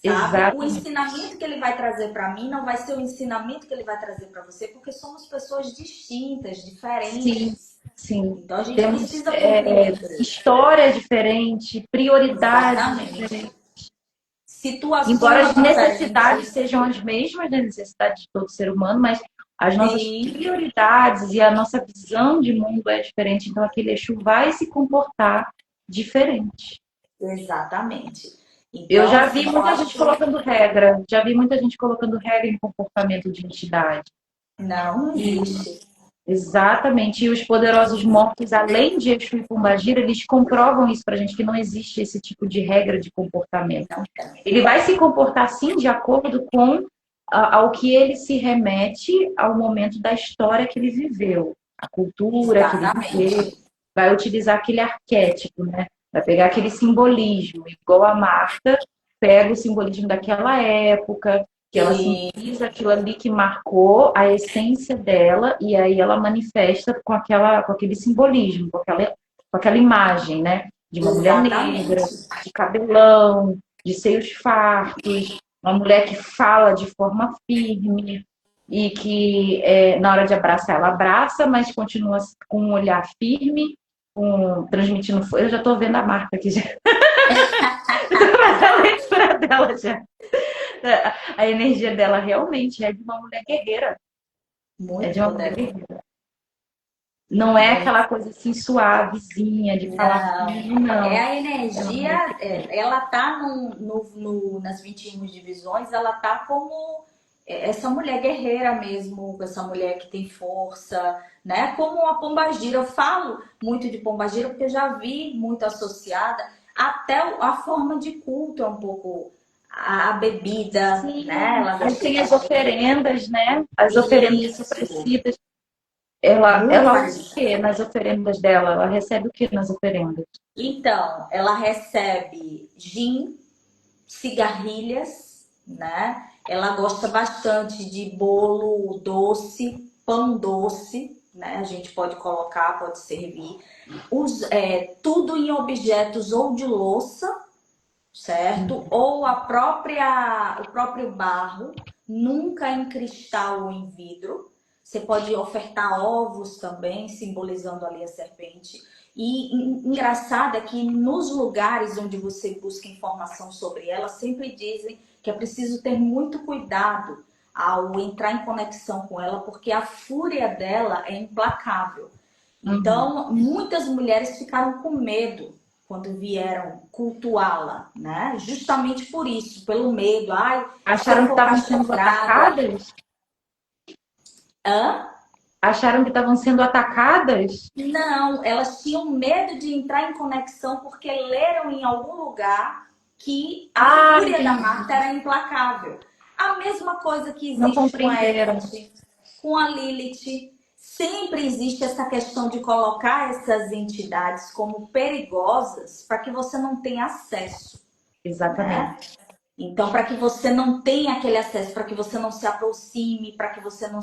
Sabe? O exatamente. ensinamento que ele vai trazer para mim não vai ser o ensinamento que ele vai trazer para você, porque somos pessoas distintas, Sim, diferentes. sim. Então a gente Temos precisa compreender. história diferente, prioridades Exatamente. diferentes. Embora Situações as necessidades diferentes. sejam as mesmas das necessidades de todo ser humano, mas as nossas Sim, prioridades e a nossa visão de mundo é diferente. Então aquele Exu vai se comportar diferente. exatamente. Eu Então, já assim, vi eu muita acho gente que colocando regra, já vi muita gente colocando regra em comportamento de entidade. não existe. Exatamente. E os poderosos mortos, além de Exu e Pombagira, eles comprovam isso pra gente, que não existe esse tipo de regra de comportamento. Não tem. Ele vai se comportar, sim, de acordo com ao que ele se remete ao momento da história que ele viveu, a cultura que ele viveu. Exatamente. Vai utilizar aquele arquétipo, né? Vai pegar aquele simbolismo, igual a Marta pega o simbolismo daquela época, que ela E simboliza aquilo ali que marcou a essência dela, e aí ela manifesta com aquele simbolismo, com aquela imagem, né? De uma mulher negra, exatamente. de cabelão, de seios fartos, uma mulher que fala de forma firme e que na hora de abraçar ela abraça, mas continua com um olhar firme, transmitindo. Eu já estou vendo a Marta aqui já. A leitura dela já. A energia dela realmente é de uma mulher guerreira. É Muito de uma mulher poderoso. guerreira. Não é Muito. aquela coisa assim suavezinha de falar Não. comigo, É não. a É uma energia, mulher ela tá nas 21 divisões, ela tá como essa mulher guerreira mesmo, essa mulher que tem força, né? Como a pombagira. Eu falo muito de pombagira porque eu já vi muito associada, até a forma de culto é um pouco a bebida, né? sim. Ela Aí gosta de tem as beber. oferendas, né? As oferendas Isso, supressivas. muito Ela usa o parecido. que nas oferendas dela? Ela recebe o que nas oferendas? Então, ela recebe gin, cigarrilhas, né? Ela gosta bastante de bolo doce, pão doce, né? A gente pode colocar, pode servir. Tudo em objetos ou de louça, certo? Ou o próprio barro, nunca em cristal ou em vidro. Você pode ofertar ovos também, simbolizando ali a serpente. E engraçado é que nos lugares onde você busca informação sobre ela, sempre dizem que é preciso ter muito cuidado ao entrar em conexão com ela, porque a fúria dela é implacável. Uhum. Então, muitas mulheres ficaram com medo quando vieram cultuá-la, né? Justamente por isso, pelo medo. Ai, se eu Acharam que for estavam sendo castrada. atacadas? Hã? Acharam que estavam sendo atacadas? Não, elas tinham medo de entrar em conexão porque leram em algum lugar que a Ah, fúria da entendi. Marta era implacável. A mesma coisa que Não existe com a compreenderam. Eve, com a Lilith. Sempre existe essa questão de colocar essas entidades como perigosas para que você não tenha acesso, né? Exatamente. Então, para que você não tenha aquele acesso, para que você não se aproxime, para que você não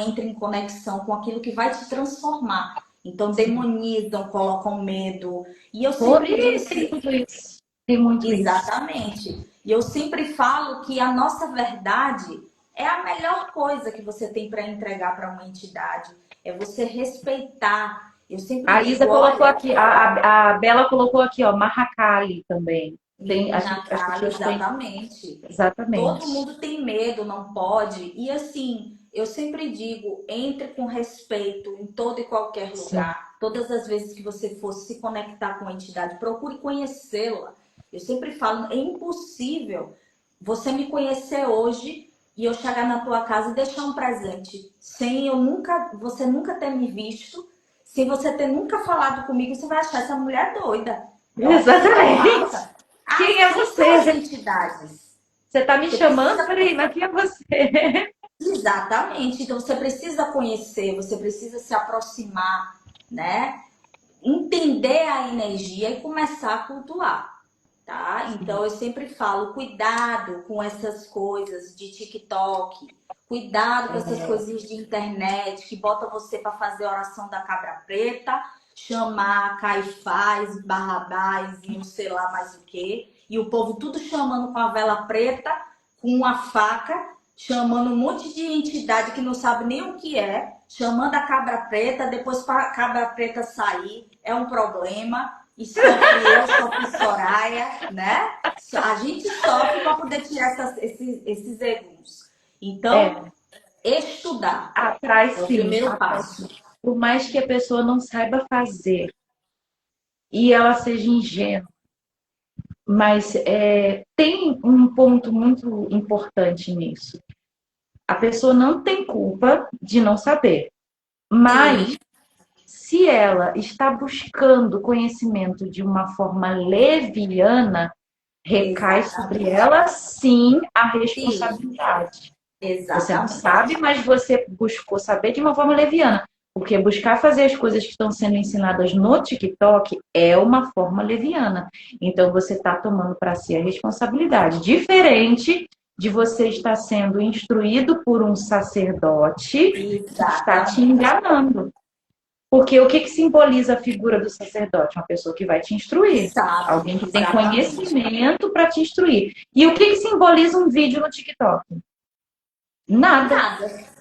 entre em conexão com aquilo que vai te transformar. Então, demonizam, colocam medo. E eu sempre Tem disse, tudo isso. Tem muito isso. exatamente. E eu sempre falo que a nossa verdade é a melhor coisa que você tem para entregar para uma entidade. É você respeitar. Eu sempre A Isa digo, colocou olha, aqui, a Bela colocou aqui, ó, Mahakali também. Tem, as Natal, pessoas têm. exatamente. Todo Exatamente. mundo tem medo, não pode. E assim, eu sempre digo, entre com respeito em todo e qualquer Sim. lugar. Todas as vezes que você for se conectar com a entidade, procure conhecê-la. Eu sempre falo, é impossível você me conhecer hoje e eu chegar na tua casa e deixar um presente sem você nunca ter me visto, sem você ter nunca falado comigo, você vai achar essa mulher doida. Nossa, que Exatamente. massa! Quem é Assim são as você? entidades. Você está me Você chamando? precisa. Peraí, mas quem é você? Exatamente. Então você precisa conhecer, você precisa se aproximar, né? Entender a energia e começar a cultuar, tá? Então eu sempre falo, cuidado com essas coisas de TikTok, cuidado com essas coisas de internet que bota você para fazer a oração da cabra preta, chamar Caifás, Barrabás e não sei lá mais o que, e o povo tudo chamando com a vela preta, com uma faca, chamando um monte de entidade que não sabe nem o que é, chamando a cabra preta, depois para a cabra preta sair, é um problema. E sofre Soraya, né? A gente sofre para poder tirar esses egus. Então, É, estudar atrás é o sim, primeiro atrás passo. sim. Por mais que a pessoa não saiba fazer e ela seja ingênua, Mas tem um ponto muito importante nisso. A pessoa não tem culpa de não saber, mas Sim, se ela está buscando conhecimento de uma forma leviana, recai sobre exatamente. ela sim a Sim, responsabilidade. Você não exatamente. sabe, mas você buscou saber de uma forma leviana. Porque buscar fazer as coisas que estão sendo ensinadas no TikTok é uma forma leviana. Então você está tomando para si a responsabilidade. Diferente de você estar sendo instruído por um sacerdote que está te Exatamente. enganando. Porque o que, que simboliza a figura do sacerdote? Uma pessoa que vai te Que instruir. sabe, Alguém que tem exatamente. conhecimento para te instruir. E o que, que simboliza um vídeo no TikTok? Nada. Nada.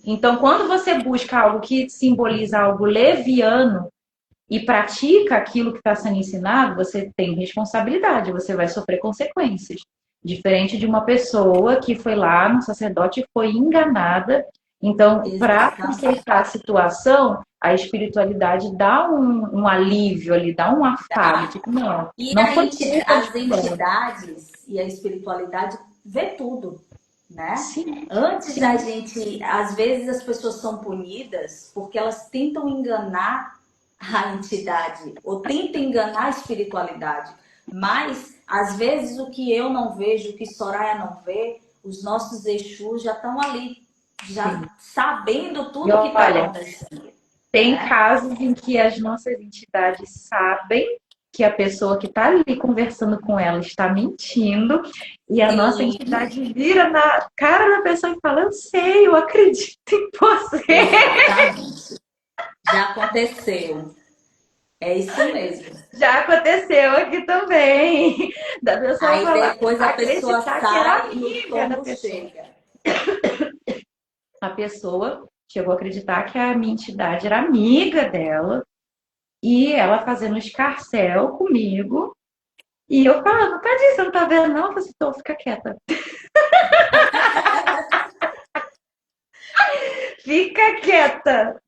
Então, quando você busca algo que simboliza algo leviano e pratica aquilo que está sendo ensinado, você tem responsabilidade, você vai sofrer consequências. Diferente de uma pessoa que foi lá no sacerdote e foi enganada. Então, para Exatamente. consertar a situação, a espiritualidade dá um alívio ali, dá um afago. Tipo, não, E não foi culpa de as fulano. entidades e a espiritualidade vê tudo, né? Sim, Antes da sim, gente, às vezes as pessoas são punidas porque elas tentam enganar a entidade ou tentam enganar a espiritualidade. Mas às vezes o que eu não vejo, o que Soraya não vê, os nossos Exus já estão ali, sim. já sabendo E tudo que está olha, acontecendo, tem né? casos em que as nossas entidades sabem que a pessoa que está ali conversando com ela está mentindo, e a nossa Sim, entidade vira na cara da pessoa e fala: Eu sei, eu acredito em você. exatamente. Já aconteceu. É isso mesmo. Já aconteceu aqui também. Da pessoa Aí falar, depois a pessoa acreditar que era sai e o amiga da tombo pessoa. chega. A pessoa chegou a acreditar que a minha entidade era amiga dela, e ela fazendo escarcéu comigo. E eu falando, tadinha, você não tá vendo, não? Eu falei assim, tô, fica quieta. Fica quieta.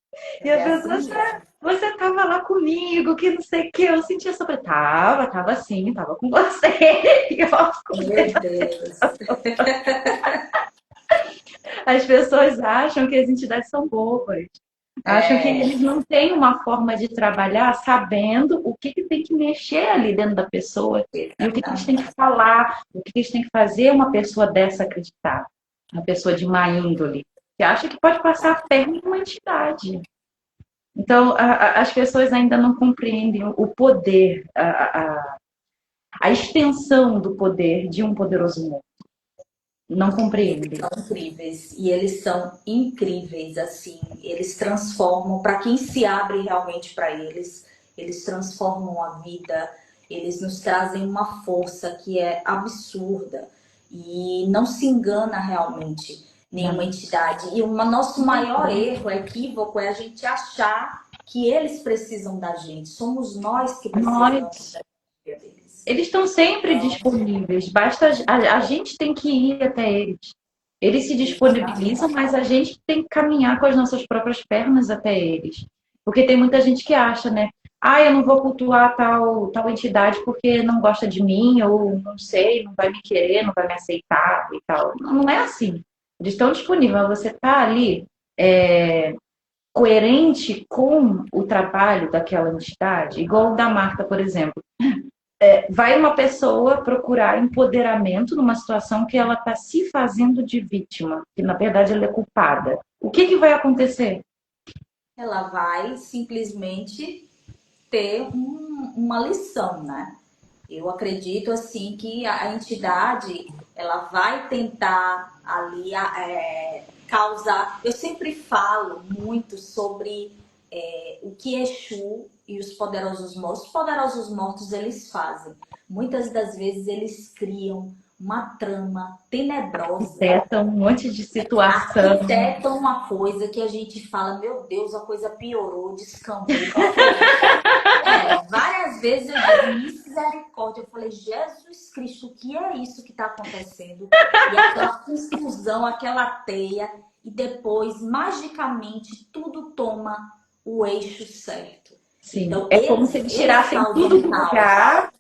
E a É pessoa, assim assim, mesmo. você tava lá comigo, que não sei o que. Eu sentia sobre. Tava sim, tava com você. E eu, Meu Deus. as pessoas acham que as entidades são bobas. Acham que É, eles não têm uma forma de trabalhar sabendo o que, que tem que mexer ali dentro da pessoa e o que, que eles têm que exatamente. falar, o que, que eles têm que fazer uma pessoa dessa acreditar. Uma pessoa de má índole, que acha que pode passar a perna em uma entidade. Então, as pessoas ainda não compreendem o poder, a extensão do poder de um poderoso mundo. Não compreendem. São incríveis. E eles são incríveis, assim. Eles transformam, para quem se abre realmente para eles, eles transformam a vida, eles nos trazem uma força que é absurda. E não se engana realmente nenhuma Não. entidade. E o nosso maior erro, equívoco, é a gente achar que eles precisam da gente. Somos nós que precisamos Nós, da energia deles. eles estão sempre Então, disponíveis, basta a gente tem que ir até eles. Eles se disponibilizam, exatamente. mas a gente tem que caminhar com as nossas próprias pernas até eles. Porque tem muita gente que acha, né? Ah, eu não vou cultuar tal entidade porque não gosta de mim, ou não sei, não vai me querer, não vai me aceitar e tal. Não, não é assim. Eles estão disponíveis, mas você está ali coerente com o trabalho daquela entidade, igual o da Marta, por exemplo. Vai uma pessoa procurar empoderamento numa situação que ela está se fazendo de vítima, que na verdade ela é culpada. O que, que vai acontecer? Ela vai simplesmente ter uma lição, né? Eu acredito assim que a entidade ela vai tentar ali causar. Eu sempre falo muito sobre o que Exu e os poderosos mortos eles fazem. Muitas das vezes eles criam uma trama tenebrosa, Arquiteta um monte de situação. arquitetam uma coisa que a gente fala, meu Deus, a coisa piorou, descambou, piorou. Várias vezes eu digo, misericórdia. Eu falei, Jesus Cristo, o que é isso que está acontecendo? E aquela confusão, aquela teia, e depois, magicamente, tudo toma o eixo certo. Sim, Então, é como se eles eles tirassem tudo causam do caos. lugar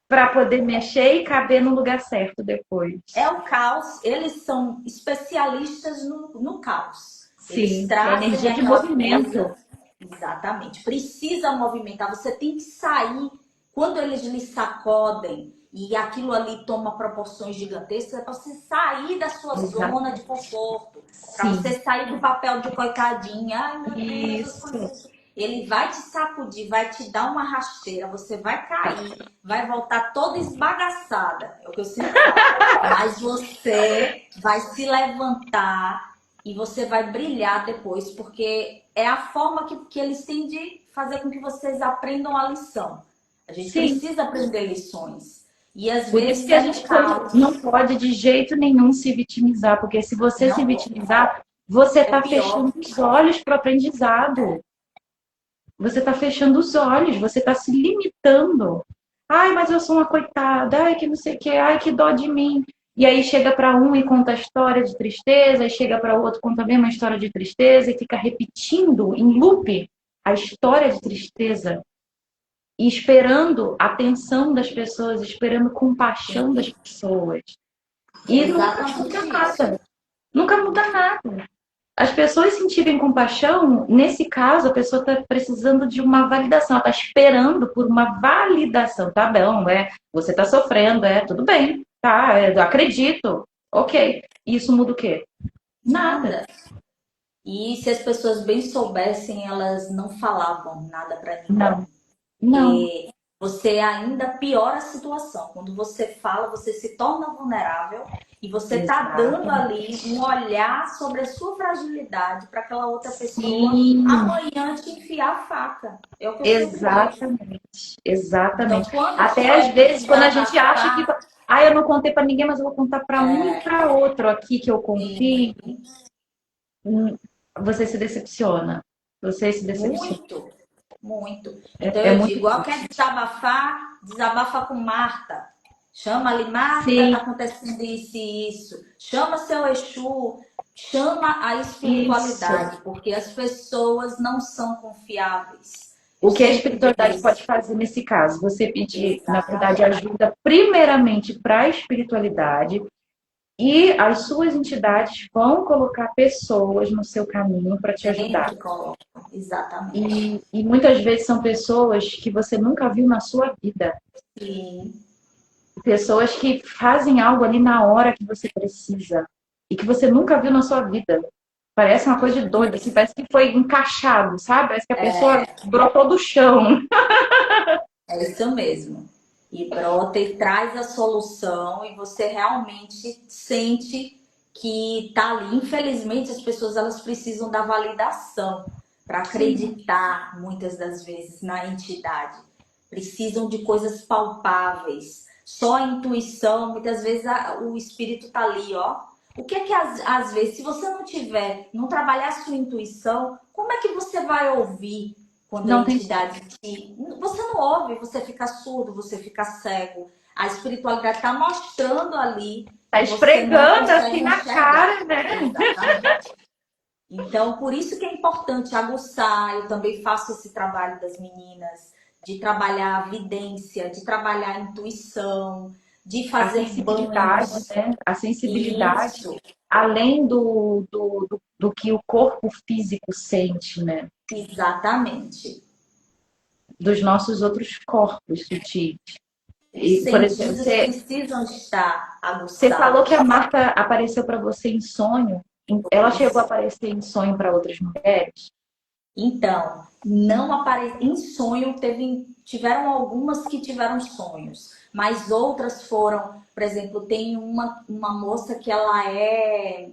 para poder mexer e caber no lugar certo depois. É o caos, eles são especialistas no caos. Eles Sim, é trazem energia de aquela movimento. coisa, exatamente, precisa movimentar, você tem que sair. Quando eles lhe sacodem e aquilo ali toma proporções gigantescas, é para você sair da sua Exato. zona de conforto, para Sim, você sair do papel de coitadinha. Ai, meu Deus, as isso. coisas. Ele vai te sacudir, vai te dar uma rasteira, você vai cair, vai voltar toda esbagaçada. É o que eu sempre falo. Mas você vai se levantar e você vai brilhar depois, porque é a forma que eles têm de fazer com que vocês aprendam a lição. A gente Sim. precisa aprender lições. E às Por isso vezes que a é no gente caos. não pode de jeito nenhum se vitimizar, porque se você se Não, vitimizar, você é está pior. fechando os olhos para o aprendizado. Você está fechando os olhos, você está se limitando. Ai, mas eu sou uma coitada, ai, que não sei o que, ai, que dó de mim. E aí chega para um e conta a história de tristeza, aí chega para o outro e conta a mesma história de tristeza e fica repetindo em loop a história de tristeza e esperando a atenção das pessoas, esperando compaixão das pessoas. É E nunca muda exatamente isso. nada. Nunca muda nada. As pessoas sentirem compaixão, nesse caso, a pessoa está precisando de uma validação, ela está esperando por uma validação. Tá bom, você está sofrendo, tudo bem, tá, eu acredito, ok. Isso muda o quê? Nada. Nada. E se as pessoas bem soubessem, elas não falavam nada para ninguém. Não, não. Porque você ainda piora a situação. Quando você fala, você se torna vulnerável e você está dando ali Exatamente. um olhar sobre a sua fragilidade para aquela outra pessoa Sim, amanhã te enfiar a faca. É o que eu sempre vejo. exatamente. Então, Exatamente. quando Até às tiver que vezes, quando a gente acha que. desabafar, Eu não contei para ninguém, mas eu vou contar para um e para outro aqui que eu confio. Você se decepciona. Você se decepciona. muito, muito. Então É eu muito digo, ó, triste. quer desabafar? Desabafa com Marta. Chama ali, Marta, tá Sim, acontecendo isso e isso. Chama seu Exu, chama a isso. espiritualidade, porque as pessoas não são confiáveis. Eu O que a sempre digo espiritualidade isso. pode fazer nesse caso? Você pedir, na verdade, Exatamente. ajuda primeiramente para a espiritualidade e as suas entidades vão colocar pessoas no seu caminho para te ajudar. Sempre coloco. Exatamente. E muitas vezes são pessoas que você nunca viu na sua vida. Sim. Pessoas que fazem algo ali na hora que você precisa e que você nunca viu na sua vida. Parece uma coisa de doido, assim, parece que foi encaixado, sabe? Parece que a pessoa brotou do chão. É isso mesmo. E brota e traz a solução e você realmente sente que tá ali. Infelizmente, as pessoas elas precisam da validação para Sim. acreditar muitas das vezes na entidade. Precisam de coisas palpáveis. Só a intuição, muitas vezes o espírito tá ali, ó. O que é que às vezes, se você não tiver, não trabalhar a sua intuição, como é que você vai ouvir quando a Não tem. entidade te. Você não ouve, você fica surdo, você fica cego. A espiritualidade está mostrando ali Tá e você não esfregando consegue assim na enxergar. cara, né? Exatamente. Então, por isso que é importante aguçar. Eu também faço esse trabalho das meninas, de trabalhar a vidência, de trabalhar a intuição, de A fazer sensibilidade, banhos. né? A sensibilidade, Isso, além do que o corpo físico sente, né? exatamente. Dos nossos outros corpos sutis. Os E, por exemplo, sentidos precisam estar você falou que aguçados. a Marta apareceu para você em sonho. Ela chegou a aparecer em sonho para outras mulheres? Então, não aparece em sonho, tiveram algumas que tiveram sonhos, mas outras foram, por exemplo, tem uma moça que ela é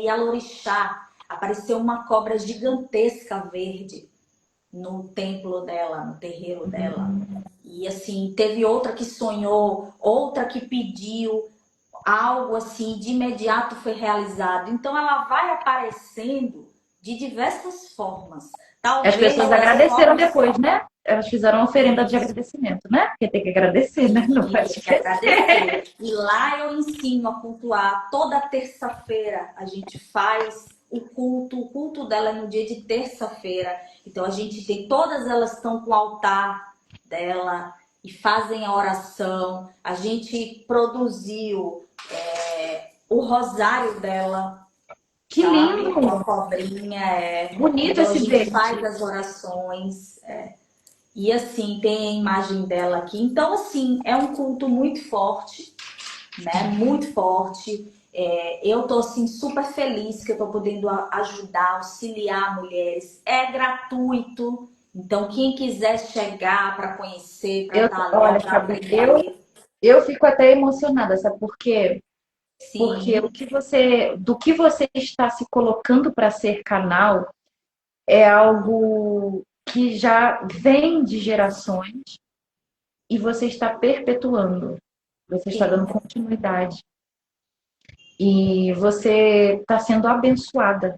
Yalorixá, apareceu uma cobra gigantesca verde no templo dela, no terreiro dela. E assim, teve outra que sonhou, outra que pediu algo assim, de imediato foi realizado. Então ela vai aparecendo de diversas formas. As Talvez pessoas das agradeceram formas depois, né? Elas fizeram oferenda de que agradecimento, né? Porque tem que agradecer, né? Não pode tem que esquecer. agradecer. E lá eu ensino a cultuar. Toda terça-feira a gente faz o culto dela é no dia de terça-feira. Então a gente tem, todas elas estão com o altar dela. e fazem a oração. A gente produziu o rosário dela, Que sabe? lindo! Com a cobrinha. Bonito Então a esse gente faz verde. as orações. E assim, tem a imagem dela aqui. Então, assim, é um culto muito forte, né? Muito forte. Eu tô assim super feliz que eu tô podendo ajudar, auxiliar mulheres. É gratuito. Então, quem quiser chegar para conhecer, para estar ali, Olha, para Fabi, aprender, eu fico até emocionada, sabe por quê? Porque sim, do que você está se colocando para ser canal é algo que já vem de gerações e você está perpetuando, você está dando sim, continuidade e você está sendo abençoada,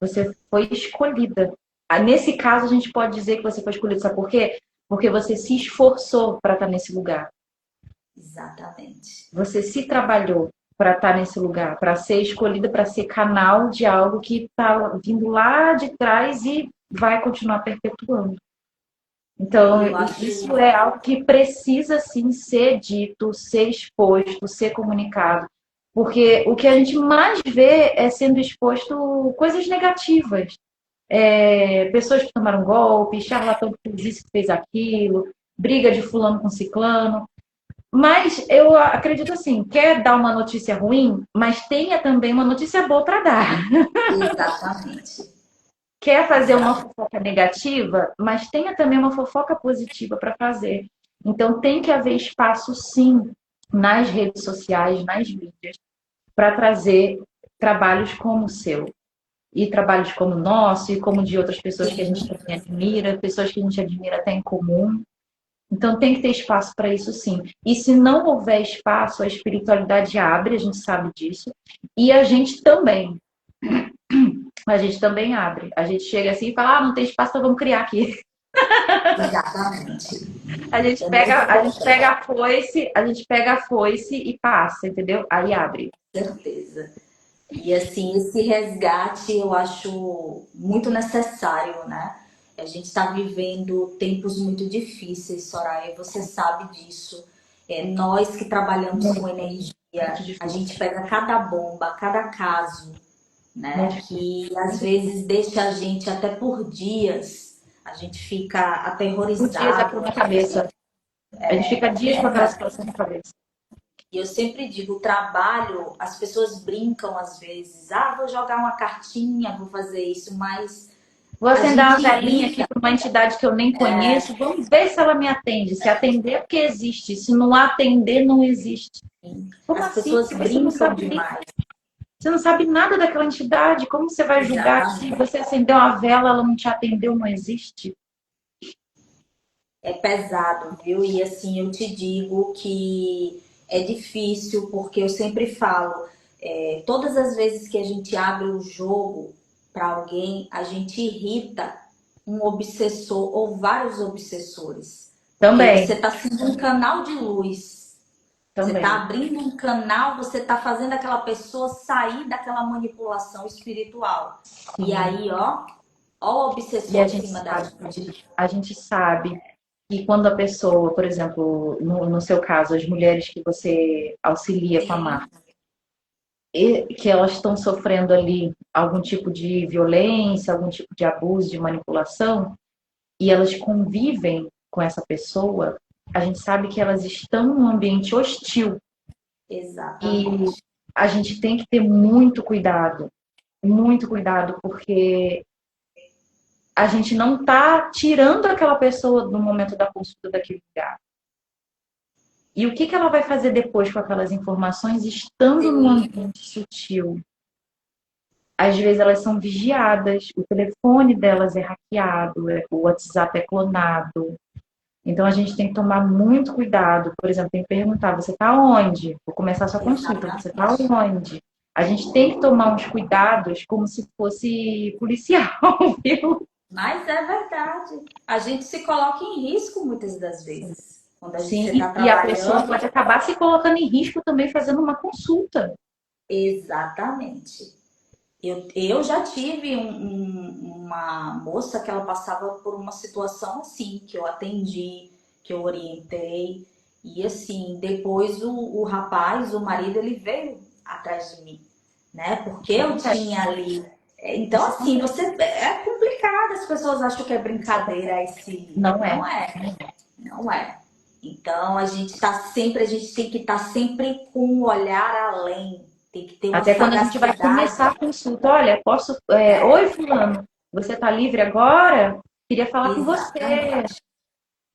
você foi escolhida. Nesse caso, a gente pode dizer que você foi escolhida, sabe por quê? Porque você se esforçou para estar nesse lugar. exatamente. Você se trabalhou para estar nesse lugar, para ser escolhida para ser canal de algo que está vindo lá de trás e vai continuar perpetuando. Então, Eu acho, isso é algo que precisa sim ser dito, ser exposto, ser comunicado. Porque o que a gente mais vê é sendo exposto coisas negativas. Pessoas que tomaram golpe, charlatão que fez isso, que fez aquilo, briga de fulano com ciclano. Mas eu acredito assim, quer dar uma notícia ruim, mas tenha também uma notícia boa para dar. exatamente, Quer fazer uma exatamente. fofoca negativa, mas tenha também uma fofoca positiva para fazer. Então tem que haver espaço sim nas redes sociais, nas mídias, para trazer trabalhos como o seu. E trabalhos como o nosso, e como de outras pessoas que a gente também admira, pessoas que a gente admira até em comum. Então tem que ter espaço para isso sim. E se não houver espaço, a espiritualidade abre, a gente sabe disso. E a gente também. A gente também abre. A gente chega assim e fala, não tem espaço, então vamos criar aqui. Exatamente. É muito A gente pega importante, a foice e passa, entendeu? Aí abre. com certeza. E assim, esse resgate eu acho muito necessário, né? A gente está vivendo tempos muito difíceis, Soraya, você sabe disso. Nós que trabalhamos com Muito, energia, muito a difícil. gente pega cada bomba, cada caso, Muito né? difícil. Que às vezes deixa a gente até por dias, a gente fica Por dias aterrorizado, aquilo na cabeça. A gente fica é dias com aquela verdade. situação na cabeça. E eu sempre digo, o trabalho, as pessoas brincam às vezes, vou jogar uma cartinha, vou fazer isso, mas Vou a acender uma gente velhinha aqui irrita. para uma entidade que eu nem conheço. Vamos ver se ela me atende. Se atender, é porque existe. Se não atender, não existe. Como As assim? pessoas Se você não brincam sabe nem, demais. você não sabe nada daquela entidade, como você vai julgar que se Exatamente. você acendeu uma vela, ela não te atendeu, não existe? É pesado, viu? E assim, eu te digo que é difícil, porque eu sempre falo, todas as vezes que a gente abre o jogo para alguém, a gente irrita um obsessor ou vários obsessores. Porque você Também, está sendo um canal de luz. Você está também. abrindo um canal, você está fazendo aquela pessoa sair daquela manipulação espiritual. E Sim. aí, ó o E obsessor em cima da gente. a gente sabe que quando a pessoa, por exemplo, no seu caso, as mulheres que você auxilia com a Sim, marca, que elas estão sofrendo ali algum tipo de violência, algum tipo de abuso, de manipulação, e elas convivem com essa pessoa, a gente sabe que elas estão num ambiente hostil e exatamente. a gente tem que ter muito cuidado, porque a gente não está tirando aquela pessoa no momento da consulta daquele lugar. E o que ela vai fazer depois com aquelas informações estando num Sim, ambiente sutil? Às vezes elas são vigiadas, o telefone delas é hackeado, o WhatsApp é clonado. Então a gente tem que tomar muito cuidado. Por exemplo, tem que perguntar: você está onde? Vou começar a sua consulta. Você está exatamente. onde? A gente tem que tomar uns cuidados como se fosse policial, viu? Mas é verdade. A gente se coloca em risco muitas das vezes. Quando você Sim, está e a pessoa trabalhando, pode acabar se colocando em risco também fazendo uma consulta. exatamente. Eu já tive uma moça que ela passava por uma situação assim, que eu atendi, que eu orientei. E assim, depois o rapaz, o marido, ele veio atrás de mim, né? Porque Isso eu acontece. tinha ali. Então, Isso assim, acontece. você é complicado, as pessoas acham que é brincadeira esse. Não Não é. é, não é. Então a gente tem que estar sempre com um olhar além, tem que ter uma Até quando a gente vai sagacidade. começar a consulta, olha, posso. Oi, fulano, você está livre agora? Queria falar com você. Exatamente.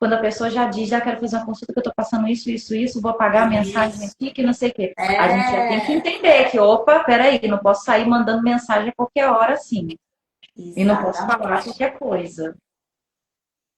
Quando a pessoa já diz, já quero fazer uma consulta que eu estou passando isso, isso, isso, vou pagar a mensagem Isso. aqui, que não sei o quê. A gente já tem que É, entender que, opa, peraí, não posso sair mandando mensagem a qualquer hora assim. E não posso falar exatamente. qualquer coisa.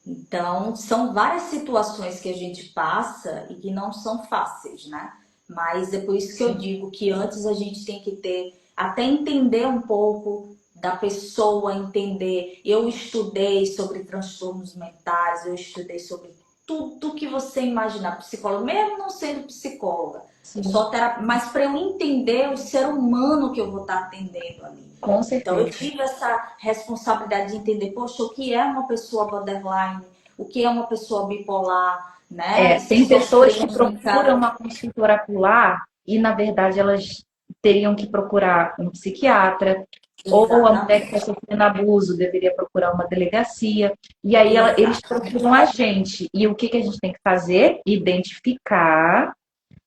Então, são várias situações que a gente passa e que não são fáceis, né? Mas é por isso que eu Sim. digo que antes a gente tem que ter, até entender um pouco da pessoa, entender. Eu estudei sobre transtornos mentais, eu estudei sobre tudo que você imaginar, psicóloga, mesmo não sendo psicóloga, Sim, mas para eu entender o ser humano que eu vou estar atendendo ali. com Então, eu certeza. tive essa responsabilidade de entender, poxa, o que é uma pessoa borderline, o que é uma pessoa bipolar, né? Tem pessoas que procuram Esquizofrênica. uma consulta oracular e, na verdade, elas teriam que procurar um psiquiatra, ou a mulher que está Exatamente. sofrendo abuso deveria procurar uma delegacia. E aí eles Exatamente. procuram a gente. E o que, que a gente tem que fazer? Identificar,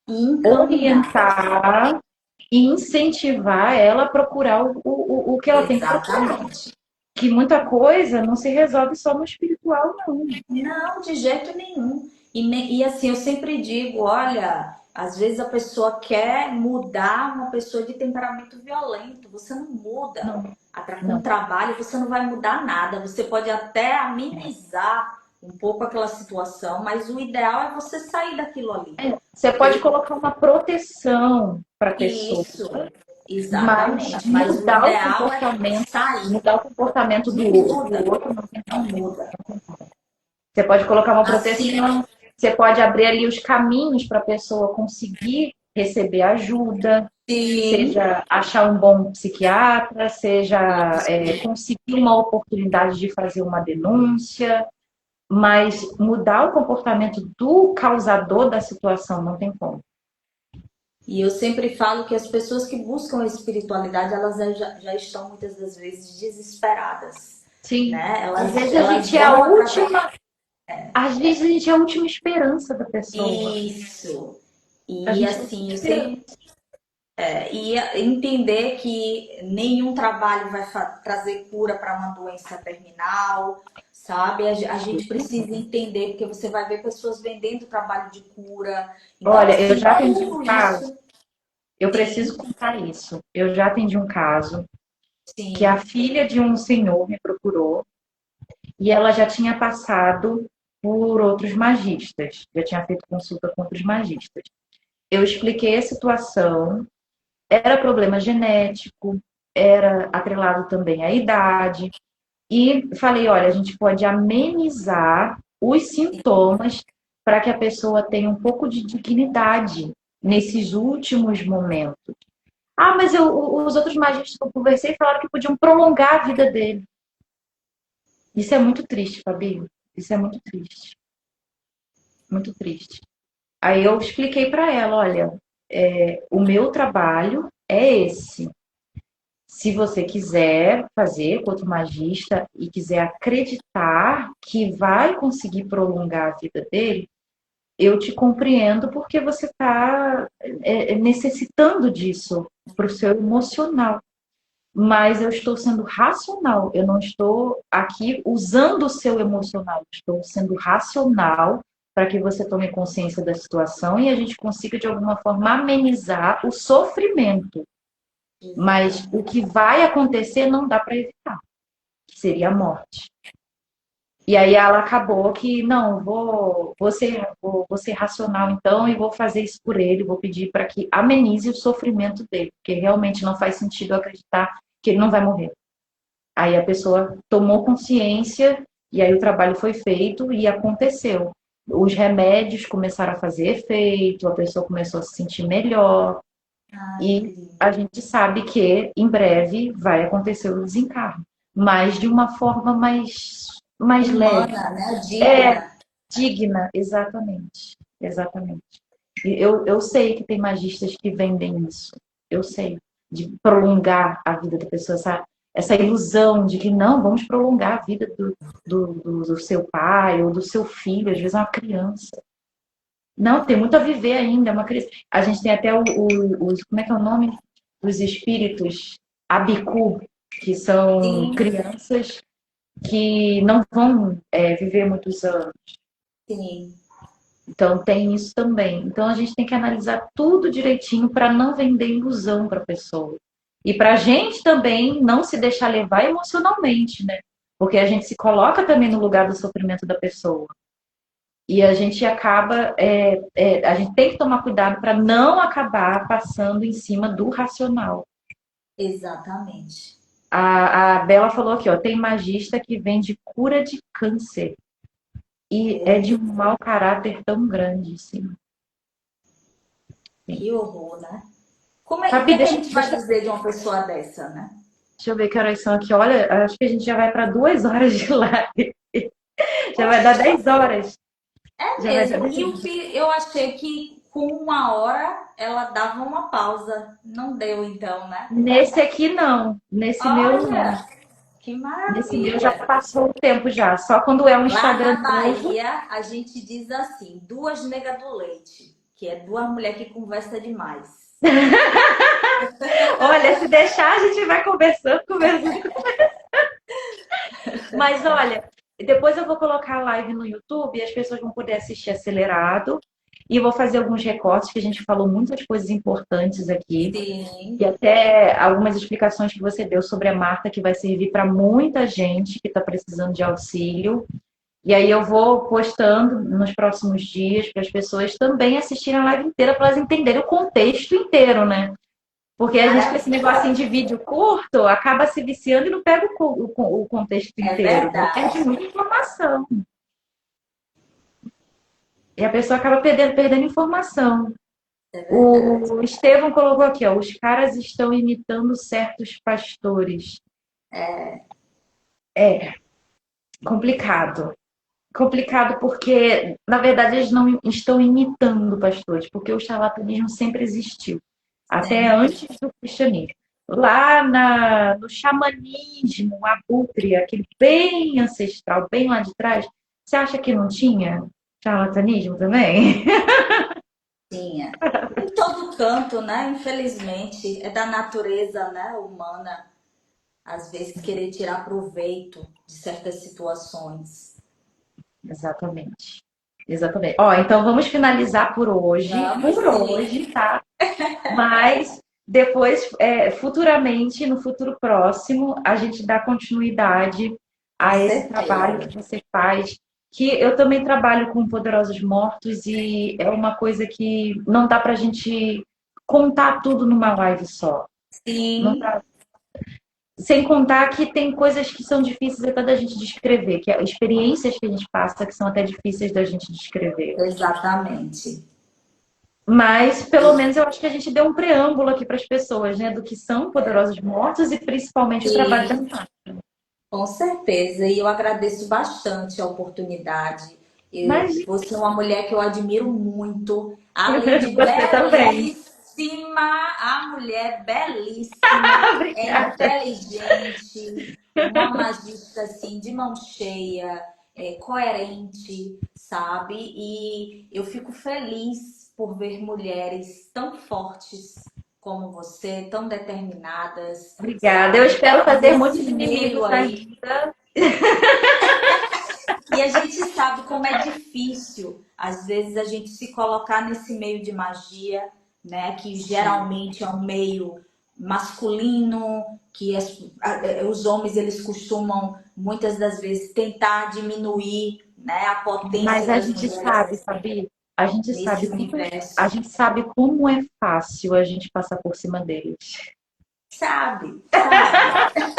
E encaminhar. orientar e incentivar ela a procurar o que ela tem que procurar. Exatamente. Que muita coisa não se resolve só no espiritual, não. Não, de jeito nenhum. E assim, eu sempre digo, olha, às vezes a pessoa quer mudar uma pessoa de temperamento violento. Você não muda. Não, Com o não. trabalho você não vai mudar nada. Você pode até amenizar um pouco aquela situação, mas o ideal é você sair daquilo ali. Você pode colocar uma proteção para a pessoa, Isso, mas exatamente. Mas o ideal é sair. mudar o comportamento Não do muda, outro não tem não como. muda. Você pode colocar uma Assim, proteção, você pode abrir ali os caminhos para a pessoa conseguir receber ajuda, sim. seja achar um bom psiquiatra, seja conseguir uma oportunidade de fazer uma denúncia, mas mudar o comportamento do causador da situação não tem como. E eu sempre falo que as pessoas que buscam a espiritualidade, elas já estão muitas das vezes desesperadas, Sim. né? Às vezes a Elas gente é a vão através. última, às vezes a gente é a última esperança da pessoa. Isso. A E gente é a última assim, eu esperança. sempre e entender que nenhum trabalho vai trazer cura para uma doença terminal, sabe? A gente precisa entender, porque você vai ver pessoas vendendo trabalho de cura. Então, Olha, eu assim, já atendi um tudo caso, isso, eu preciso sim, contar isso. Eu já atendi um caso que a sim, filha de um senhor me procurou e ela já tinha passado por outros magistas, já tinha feito consulta com outros magistas. Eu expliquei a situação, era problema genético, era atrelado também à idade, e falei: olha, a gente pode amenizar os sintomas para que a pessoa tenha um pouco de dignidade nesses últimos momentos. Ah, mas os outros magistas que eu conversei falaram que podiam prolongar a vida dele. Isso é muito triste, Fabio. Isso é muito triste. Muito triste. Aí eu expliquei para ela: olha, o meu trabalho é esse. Se você quiser fazer com outro magista e quiser acreditar que vai conseguir prolongar a vida dele, eu te compreendo porque você está necessitando disso para o seu emocional. Mas eu estou sendo racional, eu não estou aqui usando o seu emocional, estou sendo racional para que você tome consciência da situação e a gente consiga, de alguma forma, amenizar o sofrimento. Mas o exatamente. que vai acontecer não dá para evitar, que seria a morte. E aí ela acabou que, não, vou ser racional então e vou fazer isso por ele, vou pedir para que amenize o sofrimento dele, porque realmente não faz sentido acreditar que ele não vai morrer. Aí a pessoa tomou consciência e aí o trabalho foi feito e aconteceu. Os remédios começaram a fazer efeito, a pessoa começou a se sentir melhor Ai, que e lindo. a gente sabe que em breve vai acontecer o desencarne, mas de uma forma mais leve. Humana, né? É, Digna. digna, exatamente. Exatamente. E eu sei que tem magistas que vendem isso. Eu sei. De prolongar a vida da pessoa, essa ilusão de que não, vamos prolongar a vida do seu pai ou do seu filho, às vezes é uma criança. Não, tem muito a viver ainda, é uma criança. A gente tem até os, como é que é o nome? Os espíritos Abiku, que são Sim, crianças que não vão viver muitos anos. sim, Então tem isso também. Então a gente tem que analisar tudo direitinho para não vender ilusão para a pessoa. E para a gente também não se deixar levar emocionalmente, né? Porque a gente se coloca também no lugar do sofrimento da pessoa. E a gente acaba, a gente tem que tomar cuidado para não acabar passando em cima do racional. exatamente. A Bela falou aqui, ó, tem magista que vende cura de câncer e é de um mau caráter tão grande, assim. Que horror, né? O que Fabi, é que a gente vai dizer de uma pessoa dessa, né? deixa eu ver que horas são aqui. Olha, acho que a gente já vai para 2 horas de live. Já vai dar Poxa, 10 horas. é Já vai dar mesmo. 10 E horas. eu achei que com 1 hora ela dava uma pausa. Não deu, então, né? Nesse aqui não. Nesse meu não. Olha, que Nesse meu já maravilha. passou o tempo já. Só quando é um Lá Instagram na novo. Bahia, a gente diz assim, duas nega do leite, que é duas mulheres que conversam demais. Olha, se deixar, a gente vai conversando, conversando. Mas olha, depois eu vou colocar a live no YouTube e as pessoas vão poder assistir acelerado. E vou fazer alguns recortes, que a gente falou muitas coisas importantes aqui. E Sim, até algumas explicações que você deu sobre a Marta, que vai servir para muita gente que está precisando de auxílio. E aí eu vou postando nos próximos dias para as pessoas também assistirem a live inteira, para elas entenderem o contexto inteiro, né? Porque a gente com esse maravilha. negocinho de vídeo curto acaba se viciando e não pega o contexto É inteiro, né? verdade. Perde muita informação. E a pessoa acaba perdendo informação. É verdade. O Estevão colocou aqui, ó, os caras estão imitando certos pastores. É complicado. Complicado porque, na verdade, eles não estão imitando pastores, porque o charlatanismo sempre existiu, até Sempre. antes do cristianismo. Lá no xamanismo, abutre, aquele bem ancestral, bem lá de trás, você acha que não tinha charlatanismo também? Tinha. Em todo canto, né? Infelizmente, é da natureza, né, humana, às vezes querer tirar proveito de certas situações. Exatamente. Exatamente. Ó, então vamos finalizar Vamos por sim. hoje, tá? Mas depois, futuramente, no futuro próximo, a gente dá continuidade Com a esse trabalho certeza. que você faz. Que eu também trabalho com Poderosos Mortos e é uma coisa que não dá pra gente contar tudo numa live só. Não Sim, dá. Sem contar que tem coisas que são difíceis até da gente descrever, que é experiências que a gente passa que são até difíceis da gente descrever. exatamente. Mas, pelo menos, eu acho que a gente deu um preâmbulo aqui para as pessoas, né? Do que são poderosos mortos e principalmente o trabalho da Sim, Nath. com certeza. E eu agradeço bastante a oportunidade. Mas Você é uma mulher que eu admiro muito. Além de você também. belíssima, a mulher belíssima, é Obrigada. inteligente, uma magista assim, de mão cheia, coerente, sabe? E eu fico feliz por ver mulheres tão fortes como você, tão determinadas, Obrigada. Eu sabe? espero fazer Nesse muitos meio inimigos na aí. vida. E a gente sabe como é difícil, às vezes, a gente se colocar nesse meio de magia, né? Que Sim. geralmente é um meio masculino, que os homens eles costumam muitas das vezes tentar diminuir, né, a Mas potência a das gente sabe, mulheres sabe? A gente nesse sabe a universo. gente sabe como é fácil a gente passar por cima deles. Sabe, sabe.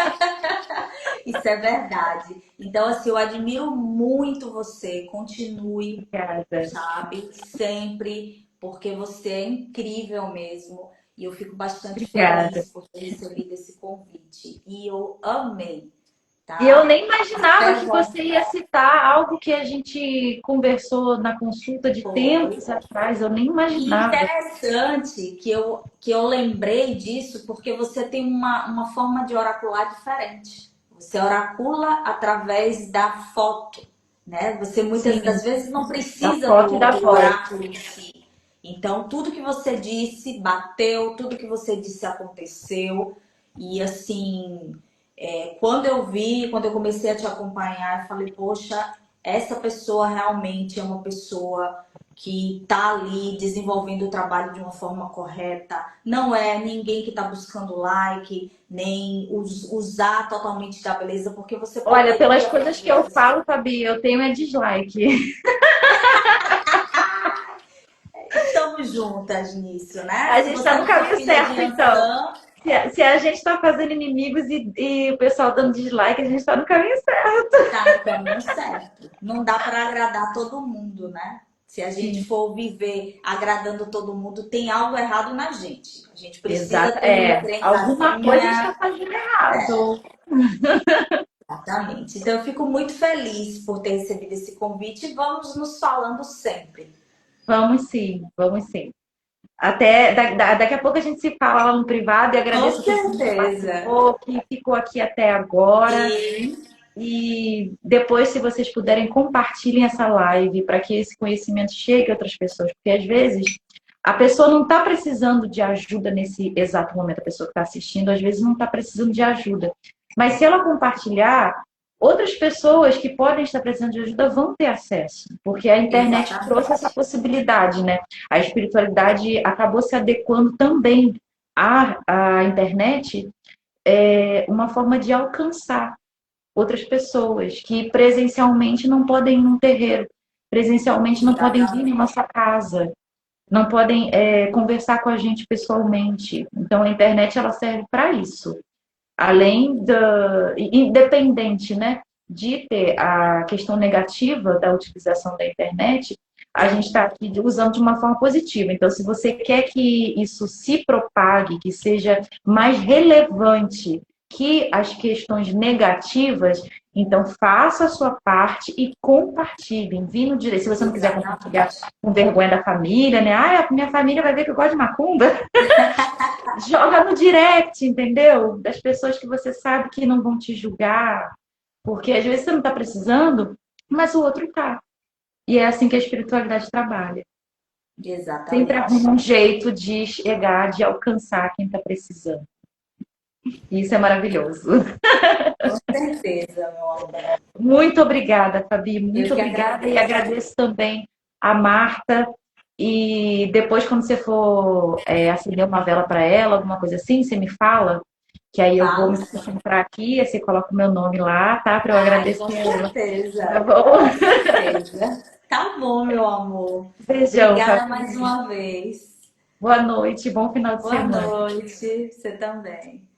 Isso é verdade. Então, assim, eu admiro muito você. Continue, Obrigada. sabe? Sempre, porque você é incrível mesmo. E eu fico bastante Obrigada. feliz por ter recebido esse convite. E eu amei. E eu tá? nem imaginava Espero que você ia citar algo que a gente conversou na consulta de voltar. tempos atrás. Eu nem E imaginava. interessante que eu lembrei disso porque você tem uma forma de oracular diferente. Você oracula através da foto, né? Você muitas Sim, das vezes não da precisa foto e da do voz. oráculo em si. Então, tudo que você disse bateu, tudo que você disse aconteceu. E assim, quando eu comecei a te acompanhar, eu falei, poxa, essa pessoa realmente é uma pessoa que está ali desenvolvendo o trabalho de uma forma correta. Não é ninguém que está buscando like, nem usar totalmente da beleza, porque você Olha, pelas poderia coisas que fazer eu isso. falo, Fabi, eu tenho é dislike. Estamos juntas nisso, né? A Se gente você está no não for caminho filha de certo, então. Ansan, Se a gente está fazendo inimigos e o pessoal dando dislike, a gente está no caminho certo. tá no caminho certo. Não dá para agradar todo mundo, né? Se a gente Sim, for viver agradando todo mundo, tem algo errado na gente. A gente precisa exato. ter uma É, alguma coisa a gente enfrencazinha. está fazendo errado. Exatamente. Então, eu fico muito feliz por ter recebido esse convite e vamos nos falando sempre. Vamos sim, vamos sim. Até daqui a pouco a gente se fala lá no privado e Com agradeço a todo mundo que certeza. participou, que ficou aqui até agora. E E depois, se vocês puderem, compartilhem essa live para que esse conhecimento chegue a outras pessoas. Porque às vezes a pessoa não está precisando de ajuda nesse exato momento, a pessoa que está assistindo, às vezes não está precisando de ajuda. Mas se ela compartilhar, outras pessoas que podem estar precisando de ajuda vão ter acesso. Porque a internet trouxe essa exatamente. possibilidade, né? A espiritualidade acabou se adequando também à internet, uma forma de alcançar outras pessoas que presencialmente não podem ir num terreiro, presencialmente não podem vir na Exatamente. nossa casa, não podem conversar com a gente pessoalmente. Então a internet ela serve para isso. Além da independente, né, de ter a questão negativa da utilização da internet, a gente está aqui usando de uma forma positiva. Então, se você quer que isso se propague, que seja mais relevante que as questões negativas, então faça a sua parte e compartilhe. Envie no direito. Se você não quiser compartilhar Exatamente. com vergonha da família, né? Ah, a minha família vai ver que eu gosto de macumba. Joga no direct, entendeu? Das pessoas que você sabe que não vão te julgar. Porque às vezes você não está precisando, mas o outro tá. E é assim que a espiritualidade trabalha. Sempre arruma Exatamente. um jeito de chegar, de alcançar quem está precisando. E isso é maravilhoso. Com certeza, meu amor. Muito obrigada, Fabi. Eu Muito que obrigada. E agradeço. agradeço também a Marta. E depois, quando você for acender uma vela para ela, alguma coisa assim, você me fala, que aí eu vou Falo me sim. concentrar aqui, aí você coloca o meu nome lá, tá? Para eu Ai, agradecer com ela. Tá certeza. bom? Com certeza. Tá bom, meu amor. Beijão, Obrigada mais Fabi. uma vez. Boa noite, bom final de Boa semana. noite. Você também.